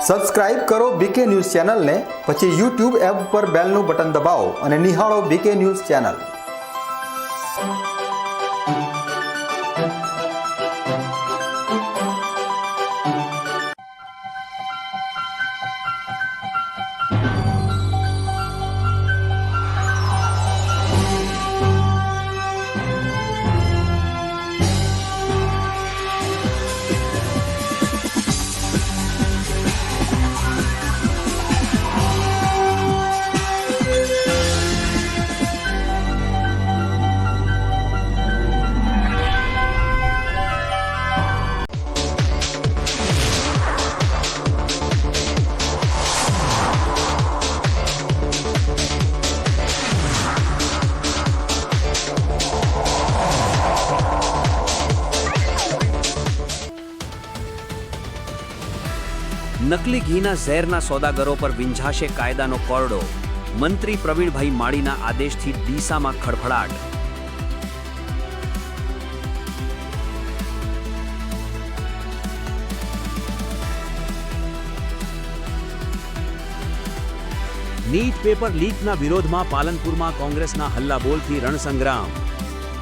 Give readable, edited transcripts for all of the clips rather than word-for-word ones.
Subscribe કરો બીકે news ચેનલને, પછી YouTube એપ પર બેલનું બટન દબાવો અને નિહાળો બીકે ન્યૂઝ ચેનલ। નકલી ઘીના ઝેરના સોદાગરો પર વિંઝાશે કાયદાનો કોરડો। મંત્રી પ્રવીણભાઈ માળીના આદેશથી ડીસામાં ખળભળાટ। નીટ પેપર લીકના વિરોધમાં પાલનપુરમાં કોંગ્રેસના હલ્લાબોલથી રણસંગ્રામ।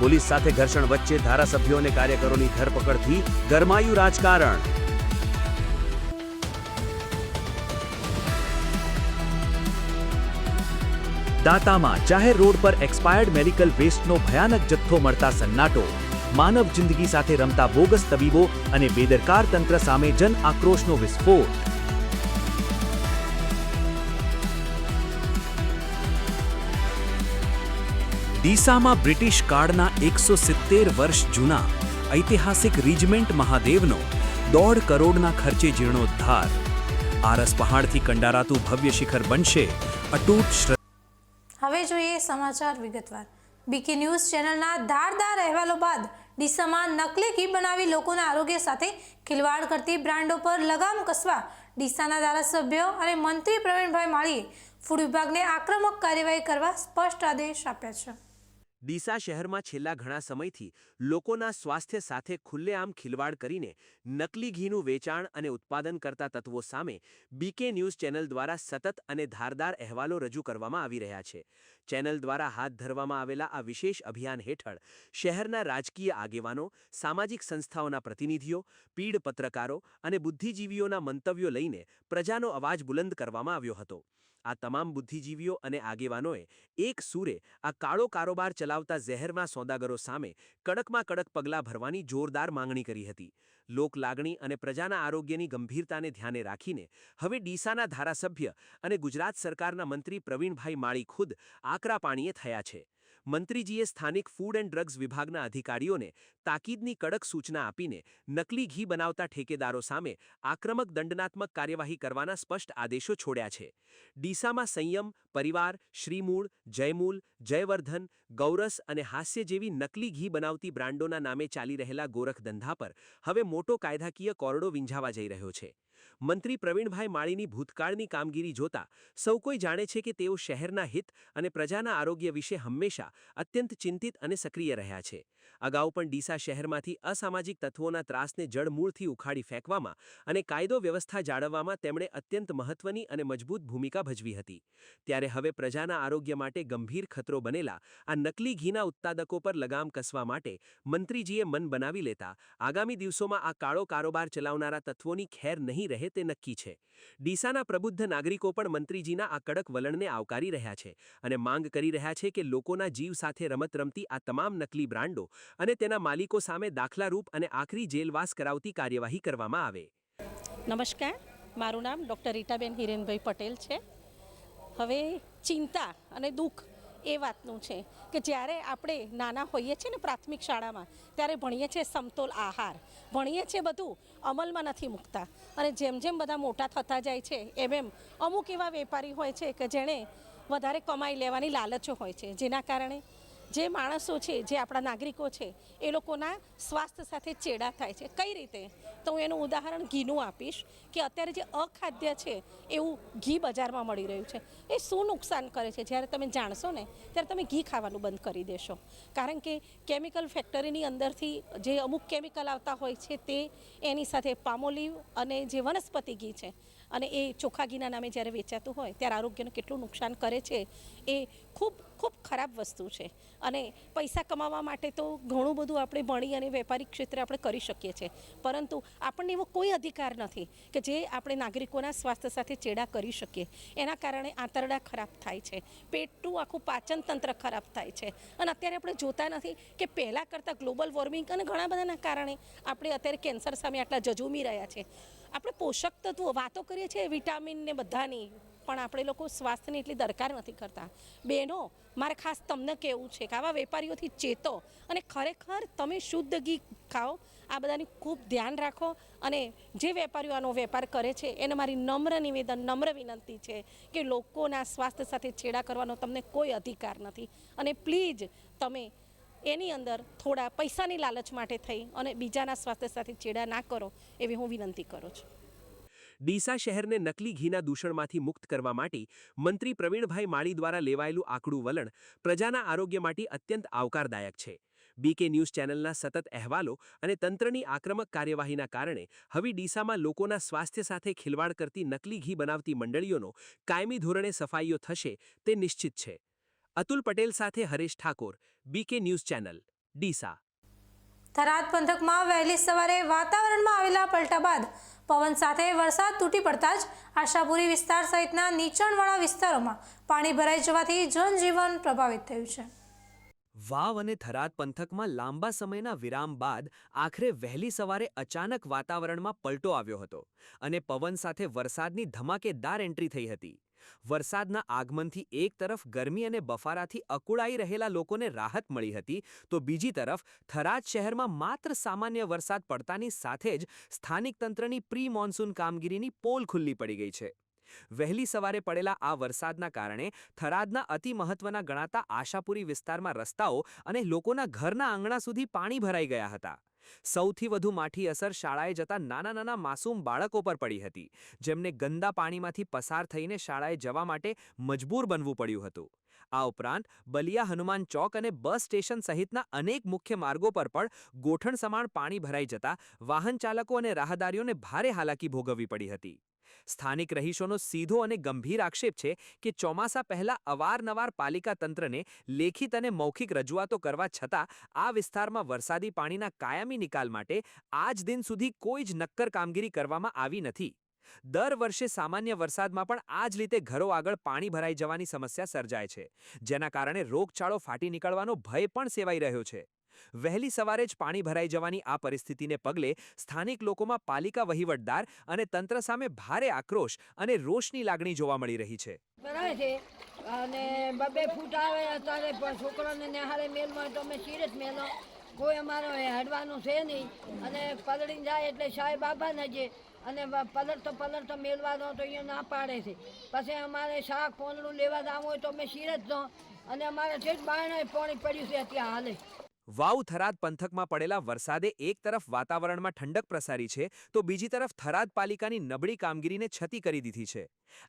પોલીસ સાથે ઘર્ષણ વચ્ચે ધારાસભ્યો અને કાર્યકરોની ધરપકડથી ગરમાયું રાજકારણ। દાંતામાં જાહેર રોડ પર એક્સપાયર્ડ મેડિકલ વેસ્ટનો ભયાનક જથ્થો મળતા સન્નાટો। માનવ જિંદગી સાથે રમતા બોગસ તબીબો અને બેદરકાર તંત્ર સામે જન આક્રોશનો વિસ્ફોટ। ડીસામાં બ્રિટિશ કાળના 170 વર્ષ જૂના ઐતિહાસિક રીજમેન્ટ મહાદેવનો 1.5 કરોડના ખર્ચે જીર્ણોદ્ધાર। આરસ પહાડથી કંડારાતું ભવ્ય શિખર બનશે અતૂટ। હવે જોઈએ સમાચાર વિગતવાર। બીકે ન્યૂઝ ચેનલના ધારદાર અહેવાલો બાદ ડીસામાં નકલી ઘી બનાવી લોકોના આરોગ્ય સાથે ખિલવાડ કરતી બ્રાન્ડો પર લગામ કસવા ડીસાના ધારાસભ્યો અને મંત્રી પ્રવીણભાઈ માળીએ ફૂડ વિભાગને આક્રમક કાર્યવાહી કરવા સ્પષ્ટ આદેશ આપ્યા છે। ડીસા શહેરમાં છેલ્લા ઘણા સમયથી લોકોના સ્વાસ્થ્ય સાથે ખુલ્લેઆમ ખિલવાડ કરીને નકલી ઘીનું વેચાણ અને ઉત્પાદન કરતા તત્વો સામે બીકે ન્યૂઝ ચેનલ દ્વારા સતત અને ધારદાર અહેવાલો રજૂ કરવામાં આવી રહ્યા છે। ચેનલ દ્વારા હાથ ધરવામાં આવેલા આ વિશેષ અભિયાન હેઠળ શહેરના રાજકીય આગેવાનો, સામાજિક સંસ્થાઓના પ્રતિનિધિઓ, પીઢ પત્રકારો અને બુદ્ધિજીવીઓના મંતવ્યો લઈને પ્રજાનો અવાજ બુલંદ કરવામાં આવ્યો હતો। આ તમામ બુદ્ધિજીવીઓ અને આગેવાનોએ એક સૂરે આ કાળો કારોબાર ચલાવતા ઝેરના સોદાગરો સામે કડકમાં કડક પગલાં ભરવાની જોરદાર માંગણી કરી હતી। લોક લાગણી અને પ્રજાના આરોગ્યની ગંભીરતાને ધ્યાને રાખીને હવે ડીસાના ધારાસભ્ય અને ગુજરાત સરકારના મંત્રી પ્રવીણભાઈ માળી ખુદ આકરા પાણીએ થયા છે। મંત્રીજીએ સ્થાનિક ફૂડ એન્ડ ડ્રગ્સ વિભાગના અધિકારીઓને તાકીદની કડક સૂચના આપીને નકલી ઘી બનાવતા ઠેકેદારો સામે આક્રમક દંડનાત્મક કાર્યવાહી કરવાના સ્પષ્ટ આદેશો છોડ્યા છે। ડીસામાં સંયમ, પરિવાર, શ્રીમૂળ, જયમૂલ, જયવર્ધન, ગૌરસ અને હાસ્ય જેવી નકલી ઘી બનાવતી બ્રાન્ડોના નામે ચાલી રહેલા ગોરખધંધા પર હવે મોટો કાયદાકીય કોરડો વિંઝાવા જઈ રહ્યો છે। મંત્રી પ્રવીણભાઈ માળીની ભૂતકાળની કામગીરી જોતા સૌ કોઈ જાણે છે કે તેઓ શહેરના હિત અને પ્રજાના આરોગ્ય વિશે હંમેશા અત્યંત ચિંતિત અને સક્રિય રહ્યા છે। અગાઉ પણ ડીસા શહેરમાંથી અસામાજિક તત્વોના ત્રાસને જડમૂળથી ઉખાડી ફેંકવામાં અને કાયદો વ્યવસ્થા જાળવવામાં તેમણે અત્યંત મહત્વની અને મજબૂત ભૂમિકા ભજવી હતી। ત્યારે હવે પ્રજાના આરોગ્ય માટે ગંભીર ખતરો બનેલા આ નકલી ઘીના ઉત્પાદકો પર લગામ કસવા માટે મંત્રીજીએ મન બનાવી લેતા આગામી દિવસોમાં આ કાળો કારોબાર ચલાવનારા તત્વોની ખેર નહીં રહે તે નક્કી છે। ડીસાના પ્રબુદ્ધ નાગરિકો પણ મંત્રીજીના આ કડક વલણને આવકારી રહ્યા છે અને માંગ કરી રહ્યા છે કે લોકોના જીવ સાથે રમત રમતી આ તમામ નકલી બ્રાન્ડો અને તેના માલિકો સામે દાખલારૂપ અને આખરી જેલવાસ કરાવતી કાર્યવાહી કરવામાં આવે। નમસ્કાર, મારું નામ ડૉક્ટર રીટાબેન હિરેનભાઈ પટેલ છે। હવે ચિંતા અને દુઃખ એ વાતનું છે કે જ્યારે આપણે નાના હોઈએ છીએ ને પ્રાથમિક શાળામાં ત્યારે ભણીએ છીએ સમતોલ આહાર, ભણીએ છીએ, બધું અમલમાં નથી મૂકતા અને જેમ જેમ બધા મોટા થતા જાય છે એમ અમુક એવા વેપારી હોય છે કે જેણે વધારે કમાઈ લેવાની લાલચો હોય છે, જેના કારણે જે માણસો છે, જે આપણા નાગરિકો છે, એ લોકોના સ્વાસ્થ્ય સાથે ચેડા થાય છે. કઈ રીતે? તો હું એનું ઉદાહરણ ઘીનું આપીશ કે અત્યારે જે અખાદ્ય છે એવું ઘી બજારમાં મળી રહ્યું છે, એ શું નુકસાન કરે છે જ્યારે તમે જાણશો ને ત્યારે તમે ઘી ખાવાનું બંધ કરી દેશો. કારણ કે કેમિકલ ફેક્ટરીની અંદરથી જે અમુક કેમિકલ આવતા હોય છે તે એની સાથે પામોલીવ અને જે વનસ્પતિ ઘી છે અને એ ચોખ્ખા ઘીના નામે જ્યારે વેચાતું હોય ત્યારે આરોગ્યને કેટલું નુકસાન કરે છે એ ખૂબ ખૂબ ખરાબ વસ્તુ છે. અને પૈસા કમાવા માટે તો ઘણું બધું આપણે ભણી અને વેપારી ક્ષેત્રે આપણે કરી શકીએ છીએ, પરંતુ આપણને એવો કોઈ અધિકાર નથી કે જે આપણે નાગરિકોના સ્વાસ્થ્ય સાથે ચેડા કરી શકીએ. એના કારણે આંતરડા ખરાબ થાય છે, પેટનું આખું પાચન તંત્ર ખરાબ થાય છે. અને અત્યારે આપણે જોતા નથી કે પહેલાં કરતાં ગ્લોબલ વોર્મિંગ અને ઘણા બધાના કારણે આપણે અત્યારે કેન્સર સામે આટલા ઝઝૂમી રહ્યા છે. આપણે પોષક તત્વો વાતો કરીએ છીએ વિટામિન ને બધાની, પણ આપણે લોકો સ્વાસ્થ્યની એટલી દરકાર નથી કરતા. બહેનો, મારે ખાસ તમને કહેવું છે કે આવા વેપારીઓથી ચેતો અને ખરેખર તમે શુદ્ધ ઘી ખાઓ. આ બધાની ખૂબ ધ્યાન રાખો. અને જે વેપારીઓ આનો વેપાર કરે છે એને મારી નમ્ર નિવેદન, નમ્ર વિનંતી છે કે લોકોના સ્વાસ્થ્ય સાથે છેડા કરવાનો તમને કોઈ અધિકાર નથી. અને પ્લીઝ તમે એની અંદર થોડા પૈસાની લાલચ માટે થઈ અને બીજાના સ્વાસ્થ્ય સાથે ચેડા ના કરો એવી હું વિનંતી કરું છું. ડીસા શહેરને નકલી ઘીના દૂષણમાંથી મુક્ત કરવા માટે મંત્રી પ્રવીણભાઈ માળી દ્વારા લેવાયેલું આકડું વલણ પ્રજાના આરોગ્ય માટે અત્યંત આવકારદાયક છે. બીકે ન્યૂઝ ચેનલના સતત અહેવાલો અને તંત્રની આક્રમક કાર્યવાહીના કારણે હવે ડીસામાં લોકોના સ્વાસ્થ્ય સાથે ખિલવાડ કરતી નકલી ઘી બનાવતી મંડળીઓનો કાયમી ધોરણે સફાઈઓ થશે તે નિશ્ચિત છે. અતુલ પટેલ સાથે Haresh Thakor, BK news channel, Deesa. Tharad પંથકમાં વહેલી સવારે વાતાવરણમાં આવેલા પલટા બાદ પવન સાથે વરસાદ તૂટી પડતા જ આશાપુરી વિસ્તાર સહિતના નીચાણવાળા વિસ્તારોમાં પાણી ભરાઈ જવાથી જનજીવન પ્રભાવિત થયું છે. વાવ અને થરાદ પંથકમાં લાંબા સમયના વિરામ બાદ આખરે વહેલી સવારે અચાનક વાતાવરણમાં પલટો આવ્યો હતો અને પવન સાથે વરસાદની ધમાકેદાર એન્ટ્રી થઈ હતી. વરસાદના આગમનથી એક તરફ ગરમી અને બફારાથી અકુળાઈ રહેલા લોકોને રાહત મળી હતી, તો બીજી તરફ થરાદ શહેરમાં માત્ર સામાન્ય વરસાદ પડતાની સાથે જ સ્થાનિક તંત્રની પ્રી મોન્સૂન કામગીરીની પોલ ખુલ્લી પડી ગઈ છે. વહેલી સવારે પડેલા આ વરસાદના કારણે થરાદના અતિ મહત્વના ગણાતા આશાપુરી વિસ્તારમાં રસ્તાઓ અને લોકોના ઘરના આંગણા સુધી પાણી ભરાઈ ગયા હતા. સૌથી વધુ માઠી અસર શાળાએ જતા નાના નાના માસૂમ બાળકો પર પડી હતી, જેમને ગંદા પાણીમાંથી પસાર થઈને શાળાએ જવા માટે મજબૂર બનવું પડ્યું હતું. આ ઉપરાંત બલિયા હનુમાન ચોક અને બસ સ્ટેશન સહિતના અનેક મુખ્ય માર્ગો પર પણ ગોઠણ સમાણ પાણી ભરાઈ જતા વાહન ચાલકો અને રાહદારીઓને ભારે હાલાકી ભોગવવી પડી હતી. સ્થાનિક રહીશોનો સીધો અને ગંભીર આક્ષેપ છે કે ચોમાસા પહેલા અવારનવાર પાલિકા તંત્રને લેખિત અને મૌખિક રજૂઆતો કરવા છતાં આ વિસ્તારમાં વરસાદી પાણીના કાયમી નિકાલ માટે આજ દિન સુધી કોઈ જ નક્કર કામગીરી કરવામાં આવી નથી. દર વર્ષે સામાન્ય વરસાદમાં પણ આ જ રીતે ઘરો આગળ પાણી ભરાઈ જવાની સમસ્યા સર્જાય છે, જેના કારણે રોગચાળો ફાટી નીકળવાનો ભય પણ સેવાઈ રહ્યો છે. વહેલી સવારે જ પાણી ભરાઈ જવાની આ પરિસ્થિતિને પગલે સ્થાનિક લોકોમાં પાલિકા વહીવટદાર અને તંત્ર સામે ભારે આક્રોશ અને રોષની લાગણી જોવા મળી રહી છે. ભરાય છે અને 2 ફૂટ આવે અત્યારે પણ છોકરાને નિહાળે મેલમાં તો અમે સિરિયસ મેલો કોઈ અમારો હેડવાનું છે નહીં. અને પલળીને જાય એટલે સાહેબ બાબા નજે અને પલળતો મેલવાનો તો અહીંયા ના પાડે છે. પછી અમારે શાક પોનડું લેવા જવું હોય તો અમે સિરિયસ દો અને અમારે છે જ બાયણે પાણી પડ્યું છે ત્યાં હાલે. વાવ થરાદ પંથકમાં પડેલા વરસાદે એક તરફ વાતાવરણમાં ઠંડક પ્રસારી છે, તો બીજી તરફ થરાદ પાલિકાની નબળી કામગીરીને છતી કરી દીધી છે.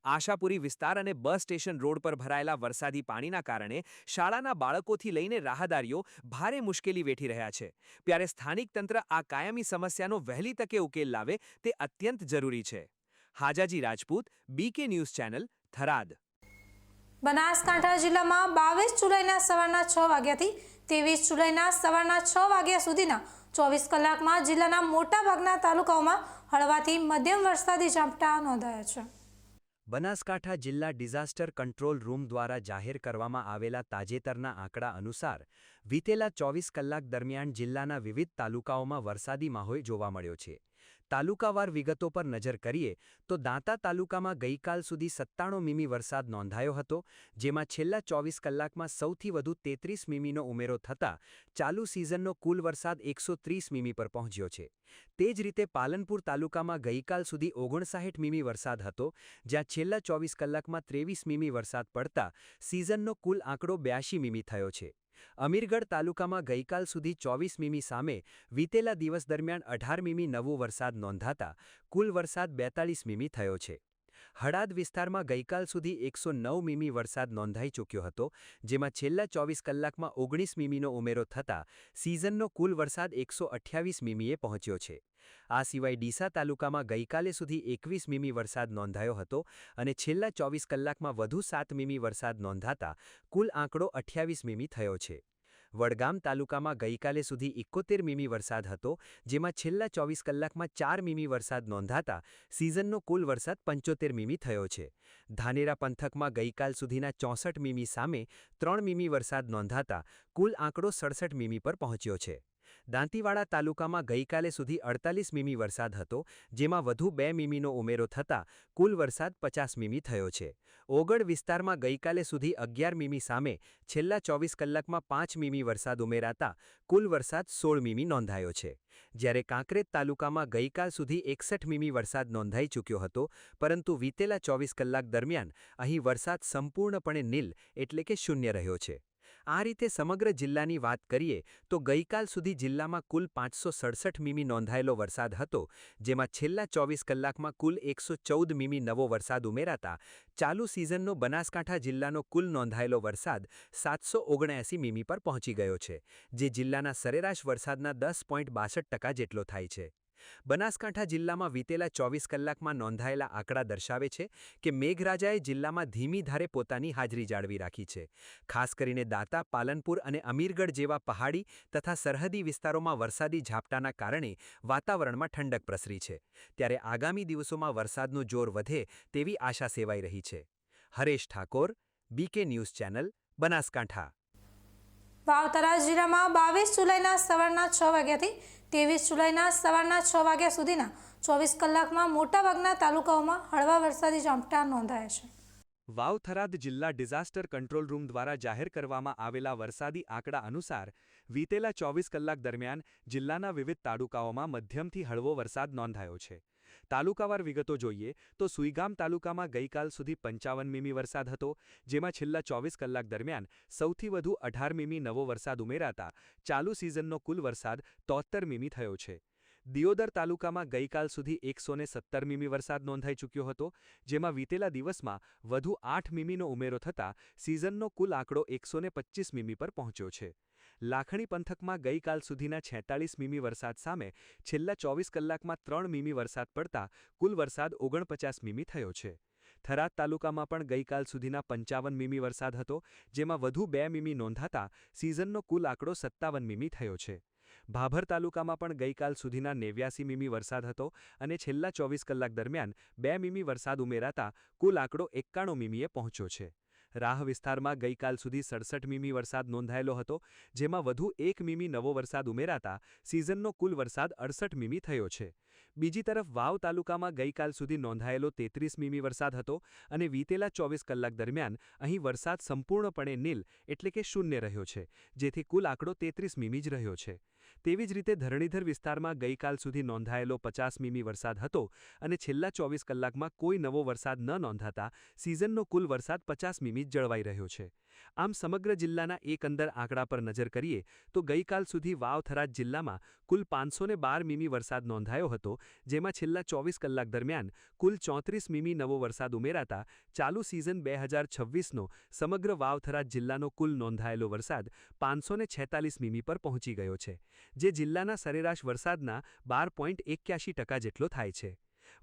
આશાપુરી વિસ્તાર અને બસ સ્ટેશન રોડ પર ભરાયેલા વરસાદી પાણીના કારણે શાળાના બાળકોથી લઈને રાહદારીઓ ભારે મુશ્કેલી વેઠી રહ્યા છે. ત્યારે સ્થાનિક તંત્ર આ કાયમી સમસ્યાનો વહેલી તકે ઉકેલ લાવે તે અત્યંત જરૂરી છે. Hajaji Rajput, BK news channel, Tharad. Banaskantha જિલ્લામાં 22 જુલાઈના સવારના 6 વાગ્યાથી 23 જુલાઈના સવારના 6 વાગ્યા સુધીના 24 કલાકમાં જિલ્લાના મોટાભાગના તાલુકાઓમાં હળવાથી મધ્યમ વરસાદી ઝાપટા નોંધાયા છે. બનાસકાંઠા જિલ્લા ડિઝાસ્ટર કંટ્રોલ રૂમ દ્વારા જાહેર કરવામાં આવેલા તાજેતરના આંકડા અનુસાર વીતેલા 24 કલાક દરમિયાન જિલ્લાના વિવિધ તાલુકાઓમાં વરસાદી માહોલ જોવા મળ્યો છે. તાલુકાવાર વિગતો પર નજર કરીએ તો દાંતા તાલુકામાં ગઈકાલ સુધી 97 મીમી વરસાદ નોંધાયો હતો, જેમાં છેલ્લા 24 કલાકમાં સૌથી વધુ 33 મીમીનો ઉમેરો થતાં ચાલુ સિઝનનો કુલ વરસાદ 130 મીમી પર પહોંચ્યો છે. તે જ રીતે પાલનપુર તાલુકામાં ગઈકાલ સુધી 59 મીમી વરસાદ હતો, જ્યાં છેલ્લા 24 કલાકમાં 23 મીમી વરસાદ પડતા સિઝનનો કુલ આંકડો 82 મીમી થયો છે. અમીરગઢ તાલુકામાં ગઈકાલ સુધી 24 મીમી સામે વીતેલા દિવસ દરમિયાન 18 મીમી નવો વરસાદ નોંધાતા કુલ વરસાદ 42 મીમી થયો છે. હળાદ વિસ્તારમાં ગઈકાલ સુધી 109 મીમી વરસાદ નોંધાઈ ચૂક્યો હતો, જેમાં છેલ્લા 24 કલાકમાં 19 મીમીનો ઉમેરો થતાં સિઝનનો કુલ વરસાદ 128 મીમીએ પહોંચ્યો છે. આ સિવાય ડીસા તાલુકામાં ગઈકાલે સુધી 21 મીમી વરસાદ નોંધાયો હતો અને છેલ્લા 24 કલાકમાં વધુ 7 મીમી વરસાદ નોંધાતા કુલ આંકડો 28 મીમી થયો છે. વડગામ તાલુકામાં ગઈકાલે સુધી 71 મીમી વરસાદ હતો, જેમાં છેલ્લા 24 કલાકમાં 4 મીમી વરસાદ નોંધાતા સિઝનનો કુલ વરસાદ 75 મીમી થયો છે. ધાનેરા પંથકમાં ગઈકાલ સુધીના 64 મીમી સામે 3 મીમી વરસાદ નોંધાતા કુલ આંકડો 67 મીમી પર પહોંચ્યો છે. દાંતીવાડા તાલુકામાં ગઈકાલે સુધી 48 મીમી વરસાદ હતો, જેમાં વધુ 2 મીમીનો ઉમેરો થતાં કુલ વરસાદ 50 મીમી થયો છે. ઓગળ વિસ્તારમાં ગઈકાલે સુધી 11 મીમી સામે છેલ્લા 24 કલાકમાં 5 મીમી વરસાદ ઉમેરાતા કુલ વરસાદ 16 મીમી નોંધાયો છે. જ્યારે કાંકરેજ તાલુકામાં ગઈકાલ સુધી 61 મીમી વરસાદ નોંધાઈ ચૂક્યો હતો, પરંતુ વીતેલા 24 કલાક દરમિયાન અહીં વરસાદ સંપૂર્ણપણે નીલ એટલે કે શૂન્ય રહ્યો છે. આ રીતે સમગ્ર જિલ્લાની વાત કરીએ તો ગઈકાલ સુધી જિલ્લામાં કુલ 567 મીમી નોંધાયેલો વરસાદ હતો, જેમાં છેલ્લા 24 કલાકમાં કુલ 114 મીમી નવો વરસાદ ઉમેરાતા ચાલુ સિઝનનો બનાસકાંઠા જિલ્લાનો કુલ નોંધાયેલો વરસાદ 779 મીમી પર પહોંચી ગયો છે, જે જિલ્લાના સરેરાશ વરસાદના 10.62% જેટલો થાય છે. બનાસકાંઠા જિલ્લામાં વીતેલા 24 કલાકમાં નોંધાયેલા આંકડા દર્શાવે છે કે મેઘરાજાએ જિલ્લામાં ધીમી ધારે પોતાની હાજરી જાળવી રાખી છે. ખાસ કરીને દાંતા, પાલનપુર અને અમીરગઢ જેવા પહાડી તથા સરહદી વિસ્તારોમાં વરસાદી ઝાપટાના કારણે વાતાવરણમાં ઠંડક પ્રસરી છે. ત્યારે આગામી દિવસોમાં વરસાદનું જોર વધે તેવી આશા સેવાઈ રહી છે. Haresh Thakor, BK news channel, Banaskantha. વાવથરા જિલ્લામાં 22 જુલાઈના સવારના 6 વાગ્યાથી 23 જુલાઈના સવારના 6 વાગ્યા સુધીના 24 કલાકમાં મોટાભાગના તાલુકાઓમાં હળવા વરસાદી ઝાપટા નોંધાયા છે. વાવ-થરાદ જિલ્લા ડિઝાસ્ટર કંટ્રોલ રૂમ દ્વારા જાહેર કરવામાં આવેલા વરસાદી આંકડા અનુસાર વીતેલા 24 કલાક દરમિયાન જિલ્લાના વિવિધ તાલુકાઓમાં મધ્યમથી હળવો વરસાદ નોંધાયો છે. તાલુકાવાર વિગતો જોઈએ તો સુઈગામ તાલુકામાં ગઈકાલ સુધી 55 મીમી વરસાદ હતો, જેમાં છેલ્લા 24 કલાક દરમિયાન સૌથી વધુ 18 મીમી નવો વરસાદ ઉમેરાતા ચાલુ સિઝનનો કુલ વરસાદ 73 મીમી થયો છે. દિયોદર તાલુકામાં ગઈકાલ સુધી 117 મીમી વરસાદ નોંધાઈ ચૂક્યો હતો, જેમાં વીતેલા દિવસમાં વધુ 8 મીમીનો ઉમેરો થતાં સિઝનનો કુલ આંકડો 125 મીમી પર પહોંચ્યો છે. લાખણી પંથકમાં ગઈકાલ સુધીના 46 મીમી વરસાદ સામે છેલ્લા 24 કલાકમાં 3 મીમી વરસાદ પડતા કુલ વરસાદ 49 મીમી થયો છે. થરાદ તાલુકામાં પણ ગઈકાલ સુધીના 55 મીમી વરસાદ હતો, જેમાં વધુ 2 મીમી નોંધાતા સિઝનનો કુલ આંકડો 57 મીમી થયો છે. ભાભર તાલુકામાં પણ ગઈકાલ સુધીના 89 મીમી વરસાદ હતો અને છેલ્લા 24 કલાક દરમિયાન 2 મીમી વરસાદ ઉમેરાતા કુલ આંકડો 91 મીમીએ પહોંચ્યો છે. રાહ વિસ્તારમાં ગઈકાલ સુધી 67 મીમી વરસાદ નોંધાયેલો હતો, જેમાં વધુ 1 મીમી નવો વરસાદ ઉમેરાતા સિઝનનો કુલ વરસાદ 68 મીમી થયો છે. બીજી તરફ વાવ તાલુકામાં ગઈકાલ સુધી નોંધાયેલો 33 મીમી વરસાદ હતો અને વીતેલા 24 કલાક દરમિયાન અહીં વરસાદ સંપૂર્ણપણે નીલ એટલે કે શૂન્ય રહ્યો છે, જેથી કુલ આંકડો 33 મીમી જ રહ્યો છે. તેવી જ રીતે ધરણીધર વિસ્તારમાં ગઈકાલ સુધી નોંધાયેલો 50 મીમી વરસાદ હતો અને છેલ્લા 24 કલાકમાં કોઈ નવો વરસાદ ન નોંધાતા સિઝનનો કુલ વરસાદ 50 મીમી જળવાઈ રહ્યો છે. આમ સમગ્ર જિલ્લાના એકંદર આંકડા પર નજર કરીએ તો ગઈકાલ સુધી વાવ-થરાદ જિલ્લામાં કુલ 512 મીમી વરસાદ નોંધાયો હતો, જેમાં છેલ્લા 24 કલાક દરમિયાન કુલ 34 મીમી નવો વરસાદ ઉમેરાતા ચાલુ સિઝન 2026નો સમગ્ર વાવ-થરાદ જિલ્લાનો કુલ નોંધાયેલો વરસાદ 546 મીમી પર પહોંચી ગયો છે, જે જિલ્લાના સરેરાશ વરસાદના 12.81% જેટલો થાય છે.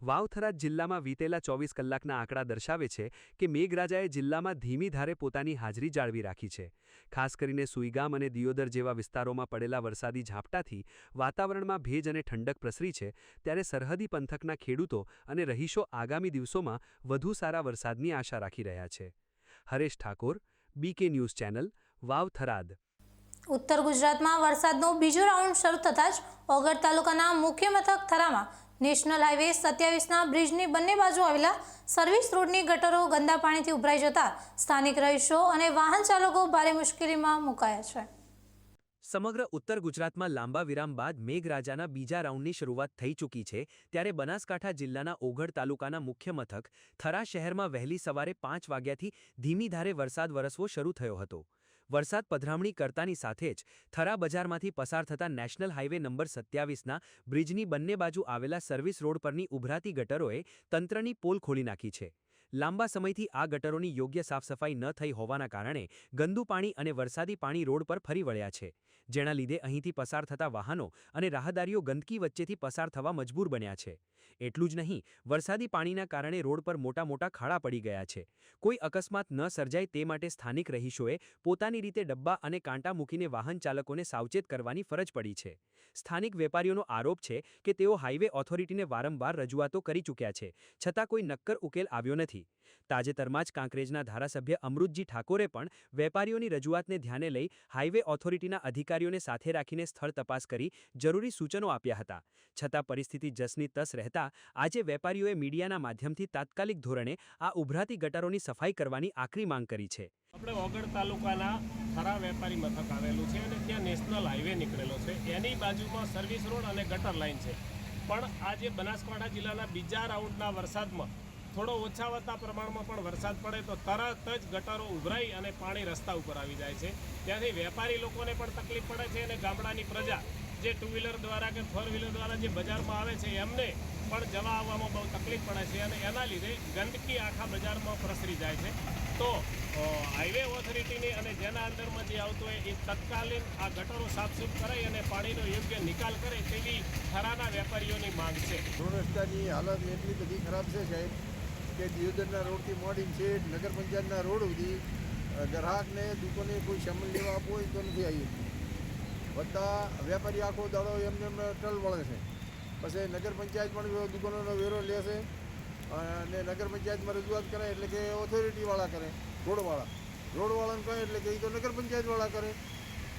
વાવ-થરાદ જિલ્લામાં વીતેલા 24 કલાકના આંકડા દર્શાવે છે કે મેઘરાજાએ જિલ્લામાં ધીમી ધારે પોતાની હાજરી જાળવી રાખી છે. ખાસ કરીને સુઈગામ અને દિયોદર જેવા વિસ્તારોમાં પડેલા વરસાદી ઝાપટાથી વાતાવરણમાં ભેજ અને ઠંડક પ્રસરી છે, ત્યારે સરહદી પંથકના ખેડૂતો અને રહીશો આગામી દિવસોમાં વધુ સારા વરસાદની આશા રાખી રહ્યા છે. Haresh Thakor, BK news channel, Vav-Tharad. ઉત્તર ગુજરાતમાં વરસાદનો બીજો રાઉન્ડ શરૂ થતાં જ ઓગળ તાલુકાના મુખ્ય મથક થરામાં નેશનલ હાઈવે 27ના બ્રિજની બંને બાજુ આવેલા સર્વિસ રોડની ગટરો ગંદા પાણીથી ઉભરાઈ જતા સ્થાનિક રહીશો અને વાહન ચાલકો ભારે મુશ્કેલીમાં મુકાયા છે. સમગ્ર ઉત્તર ગુજરાતમાં લાંબા વિરામ બાદ મેઘરાજાના બીજા રાઉન્ડની શરૂઆત થઈ ચૂકી છે, ત્યારે બનાસકાંઠા જિલ્લાના ઓગળ તાલુકાના મુખ્ય મથક થરા શહેરમાં વહેલી સવારે 5 વાગ્યાથી ધીમી ધારે વરસાદ વરસવો શરૂ થયો હતો. વરસાદ પધરામણી કરતાની સાથે જ થરા બજારમાંથી પસાર થતા નેશનલ હાઈવે નંબર 27ના બ્રિજની બંને બાજુ આવેલા સર્વિસ રોડ પરની ઉભરાતી ગટરોએ તંત્રની પોલ ખોલી નાખી છે. લાંબા સમયથી આ ગટરોની યોગ્ય સાફસફાઈ ન થઈ હોવાના કારણે ગંદુ પાણી અને વરસાદી પાણી રોડ પર ફરી વળ્યા છે, જેના લીધે અહીંથી પસાર થતા વાહનો અને રાહદારીઓ ગંદકી વચ્ચેથી પસાર થવા મજબૂર બન્યા છે. એટલું જ નહીં, વરસાદી પાણીના કારણે રોડ પર મોટા મોટા ખાડા પડી ગયા છે. કોઈ અકસ્માત ન સર્જાય તે માટે સ્થાનિક રહીશોએ પોતાની રીતે ડબ્બા અને કાંટા મૂકીને વાહન ચાલકોને સાવચેત કરવાની ફરજ પડી છે. સ્થાનિક વેપારીઓનો આરોપ છે કે તેઓ હાઈવે ઓથોરિટીને વારંવાર રજૂઆતો કરી ચૂક્યા છે, છતાં કોઈ નક્કર ઉકેલ આવ્યો નથી. તાજેતરમાં જ કાંકરેજના ધારાસભ્ય અમૃતજી ઠાકોરે પણ વેપારીઓની રજૂઆતને ધ્યાને લઈ હાઈવે ઓથોરિટીના અધિકારીઓને સાથે રાખીને સ્થળ તપાસ કરી જરૂરી સૂચનો આપ્યા હતા. છતાં પરિસ્થિતિ જસની તસ રહેતા આજે વેપારીઓએ મીડિયાના માધ્યમથી તાત્કાલિક ધોરણે આ ઉભરાતી ગટરોની સફાઈ કરવાની આકરી માંગ કરી છે. આપણે ઓગળ તાલુકાના થરા વેપારી મથક આવેલું છે અને ત્યાં નેશનલ હાઈવે નીકળેલો છે. એની બાજુમાં સર્વિસ રોડ અને ગટર લાઇન છે. પણ આજે બનાસકાંઠા જિલ્લાના બીજા રાઉન્ડના વરસાદમાં થોડો ઓછાવતા પ્રમાણમાં પણ વરસાદ પડે તો તરત જ ગટરો ઉભરાઈ અને પાણી રસ્તા ઉપર આવી જાય છે. ત્યાંથી વેપારી લોકોને પણ તકલીફ પડે છે અને ગામડાની પ્રજા જે ટુ વ્હીલર દ્વારા કે ફોર વ્હીલર દ્વારા જે બજારમાં આવે છે એમને પણ જવા આવવામાં બહુ તકલીફ પડે છે અને એના લીધે ગંદકી આખા બજારમાં પ્રસરી જાય છે. તો હાઈવે ઓથોરિટીની અને જેના અંદરમાં જે આવતું હોય એ તત્કાલીન આ ગટરો સાફસૂફ કરાઈ અને પાણીનો યોગ્ય નિકાલ કરે તેવી થરાના વેપારીઓની માંગ છે. રોડ રસ્તાની હાલત એટલી બધી ખરાબ છે સાહેબ કે દિયોદરના રોડથી મોડીને છે નગર પંચાયતના રોડ સુધી ગ્રાહકને દુકાને કોઈ સામાન લેવા આપવો હોય તો નથી આવી બધા વેપારી આખો દાડો એમને ટલ વળે છે. પછી નગર પંચાયત પણ દુકાનોનો વેરો લે છે અને નગર પંચાયતમાં રજૂઆત કરે એટલે કે ઓથોરિટીવાળા કરે, રોડવાળાને કહે એટલે કે એ તો નગર પંચાયતવાળા કરે.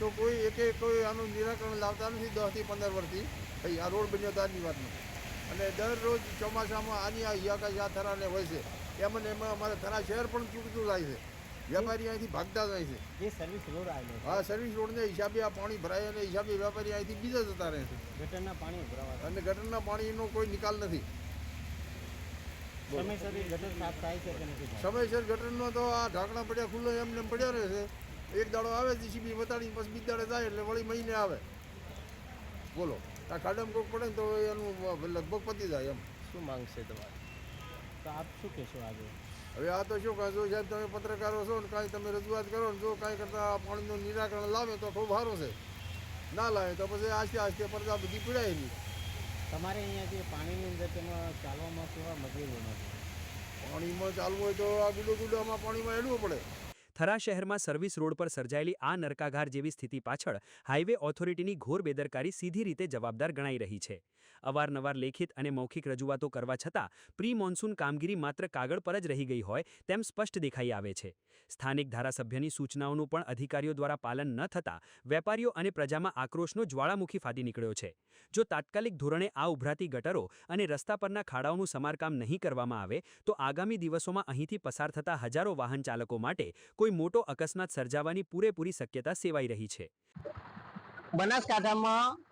તો કોઈ આનું નિરાકરણ લાવતા નથી 10 થી 15 વર્ષથી. ભાઈ આ રોડ બન્યો તારની વાત નથી. અને દરરોજ ચોમાસામાં આની આ યાકા થરાને હોય છે એમાં અમારે થરા શહેર પણ તૂટતું જાય છે. વેપારી અહીંથી ભાગતા જાય છે. જે સર્વિસ રોડ આવેલો છે, હા, સર્વિસ રોડને હિસાબે આ પાણી ભરાય અને હિસાબે વેપારી અહીંથી બીજા જતા રહે છે. ગટરના પાણી ઉભરાવા અને ગટરના પાણીનો કોઈ નિકાલ નથી. સમયસર ગટર સાફ થાય છે કે નથી થતું? સમયસર ગટરનો તો આ ઢાંકણા પડ્યા ખુલ્લો એમને પડ્યા રહે છે. એક દાડો આવે જીસીબી વતાડીને પછી બીજ દાડે જાય એટલે વળી મહિને આવે. બોલો, આ ખાડામાં કોક પડે ને તો એનું લગભગ પતી જાય એમ. શું માંગ છે તમારી? તો આપ શું કહેશો આજે? હવે આ તો શું કહો સાહેબ, તમે પત્રકારો છો ને કાંઈ તમે રજૂઆત કરો ને જો કાંઈ કરતાં પાણીનું નિરાકરણ લાવે તો ખૂબ સારું છે. ના લાવે તો પછી આસ્તે પડતા બધી પીડાય નહીં. તમારે અહીંયા જે પાણીની અંદર તેમાં ચાલવામાં કેવા મજૂરો નથી? પાણીમાં ચાલવું હોય તો આ ગુડામાં પાણીમાં હેડવું પડે. થરા શહેરમાં સર્વિસ રોડ પર સર્જાયેલી આ નરકાઘાર જેવી સ્થિતિ પાછળ હાઈવે ઓથોરિટીની ઘોર બેદરકારી સીધી રીતે જવાબદાર ગણાઈ રહી છે. અવારનવાર લેખિત અને મૌખિક રજૂઆતો કરવા છતાં પ્રી મોન્સૂન કામગીરી માત્ર કાગળ પર જ રહી ગઈ હોય તેમ સ્પષ્ટ દેખાઈ આવે છે. સ્થાનિક ધારાસભ્યની સૂચનાઓનું પણ અધિકારીઓ દ્વારા પાલન ન થતાં વેપારીઓ અને પ્રજામાં આક્રોશનો જ્વાળામુખી ફાટી નીકળ્યો છે. જો તાત્કાલિક ધોરણે આ ઉભરાતી ગટરો અને રસ્તા પરના ખાડાઓનું સમારકામ નહીં કરવામાં આવે તો આગામી દિવસોમાં અહીંથી પસાર થતા હજારો વાહન ચાલકો માટે કોઈ મોટો અકસ્માત સર્જાવાની પૂરેપૂરી શક્યતા સેવાઈ રહી છે. બનાસકાંઠામાં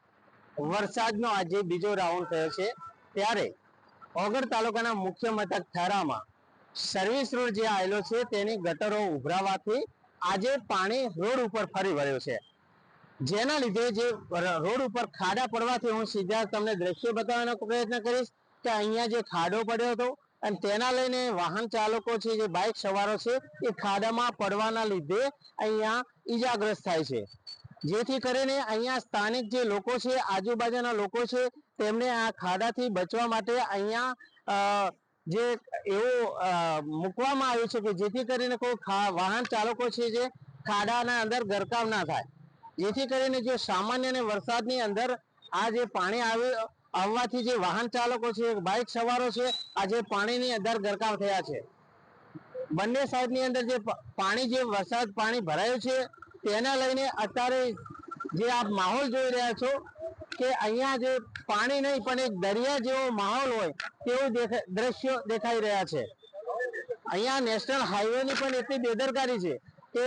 વરસાદનો આજે બીજો રાઉન્ડ થયો છે ત્યારે ઓગળ તાલુકાના મુખ્ય મથક થરામાં સર્વિસ રોડ જે આવેલો છે તેની ગટરો ઉભરાવાથી આજે પાણી રોડ ઉપર ફરી વળ્યું છે, જેના લીધે જે રોડ ઉપર ખાડા પડવાથી હું સીધા તમને દ્રશ્ય બતાવવાનો પ્રયત્ન કરીશ કે અહીંયા જે ખાડો પડ્યો હતો અને તેના લઈને વાહન ચાલકો છે, જે બાઇક સવારો છે એ ખાડામાં પડવાના લીધે અહીંયા ઈજાગ્રસ્ત થાય છે. જેથી કરીને અહીંયા સ્થાનિક જે લોકો છે, આજુબાજુના લોકો છે, તેમને આ ખાડાથી બચવા માટે અહીંયા જે એવું મૂકવામાં આવ્યું છે કે જેથી કરીને કોઈ વાહન ચાલકો છે જે ખાડાના અંદર ગરકાવ ના થાય. જેથી કરીને જો સામાન્ય અને વરસાદની અંદર આ જે પાણી આવવાથી જે વાહન ચાલકો છે, બાઇક સવારો છે, આ જે પાણીની અંદર ગરકાવ થયા છે. બંને સાઈડની અંદર જે પાણી જે વરસાદ પાણી ભરાયું છે તેના લઈને અત્યારે જે આપ માહોલ જોઈ રહ્યા છો કે અહીંયા જે પાણી નહીં પણ એક દરિયા જેવો માહોલ હોય તેવું દ્રશ્યો દેખાઈ રહ્યા છે. અહીંયા નેશનલ હાઈવેની પણ એટલી બેદરકારી છે કે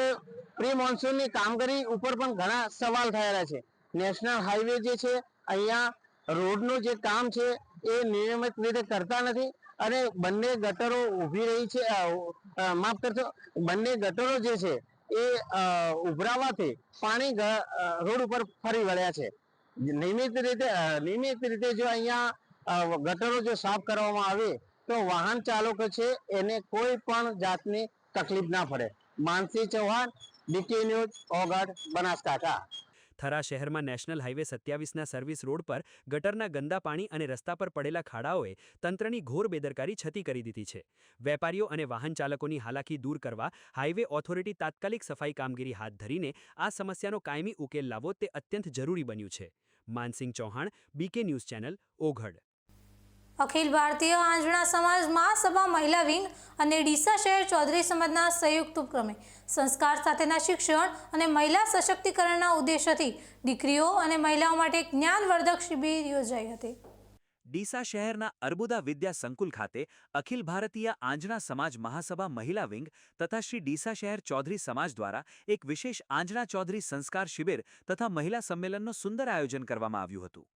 પ્રી મોન્સૂનની કામગીરી ઉપર પણ ઘણા સવાલ થયેલા છે. નેશનલ હાઈવે જે છે અહીંયા રોડનું જે કામ છે એ નિયમિત રીતે કરતા નથી અને બંને ગટરો ઊભી રહી છે, માફ કરશો, બંને ગટરો જે છે એ ઉભરાવાથી પાણી રોડ ઉપર ફરી વળ્યા છે. નિયમિત રીતે જો અહીંયા ગટરો જો સાફ કરવામાં આવે તો વાહન ચાલકો છે એને કોઈ પણ જાતની તકલીફ ના પડે. માનસી ચૌહાણ, બીકે ન્યૂઝ, ઓગઢ, બનાસકાંઠા. થરા શહેરમાં નેશનલ હાઈવે 27ના સર્વિસ રોડ પર ગટરના ગંદા પાણી અને રસ્તા પર પડેલા ખાડાઓએ તંત્રની ઘોર બેદરકારી છતી કરી દીધી છે. વેપારીઓ અને વાહન ચાલકોની હાલાકી દૂર કરવા હાઈવે ઓથોરિટી તાત્કાલિક સફાઈ કામગીરી હાથ ધરીને આ સમસ્યાનો કાયમી ઉકેલ લાવવો તે અત્યંત જરૂરી બન્યું છે. Mansinh Chauhan, BK news channel, Ogadh. Akhil Bharatiya Anjana સમાજ મહાસભા મહિલા વિંગ અને ડીસા શહેર ચૌધરી સમાજના સંયુક્ત ઉપક્રમે સંસ્કાર સાથેના શિક્ષણ અને મહિલા સશક્તિકરણના ઉદ્દેશ્યથી દીકરીઓ અને મહિલાઓ માટે જ્ઞાનવર્ધક શિબિર યોજાઈ હતી. ડીસા શહેરના અર્બુદા વિદ્યા સંકુલ ખાતે અખિલ ભારતીય આંજણા સમાજ મહાસભા મહિલા વિંગ તથા શ્રી ડીસા શહેર ચૌધરી સમાજ દ્વારા એક વિશેષ આંજણા ચૌધરી સંસ્કાર શિબિર તથા મહિલા સંમેલનનું સુંદર આયોજન કરવામાં આવ્યું હતું.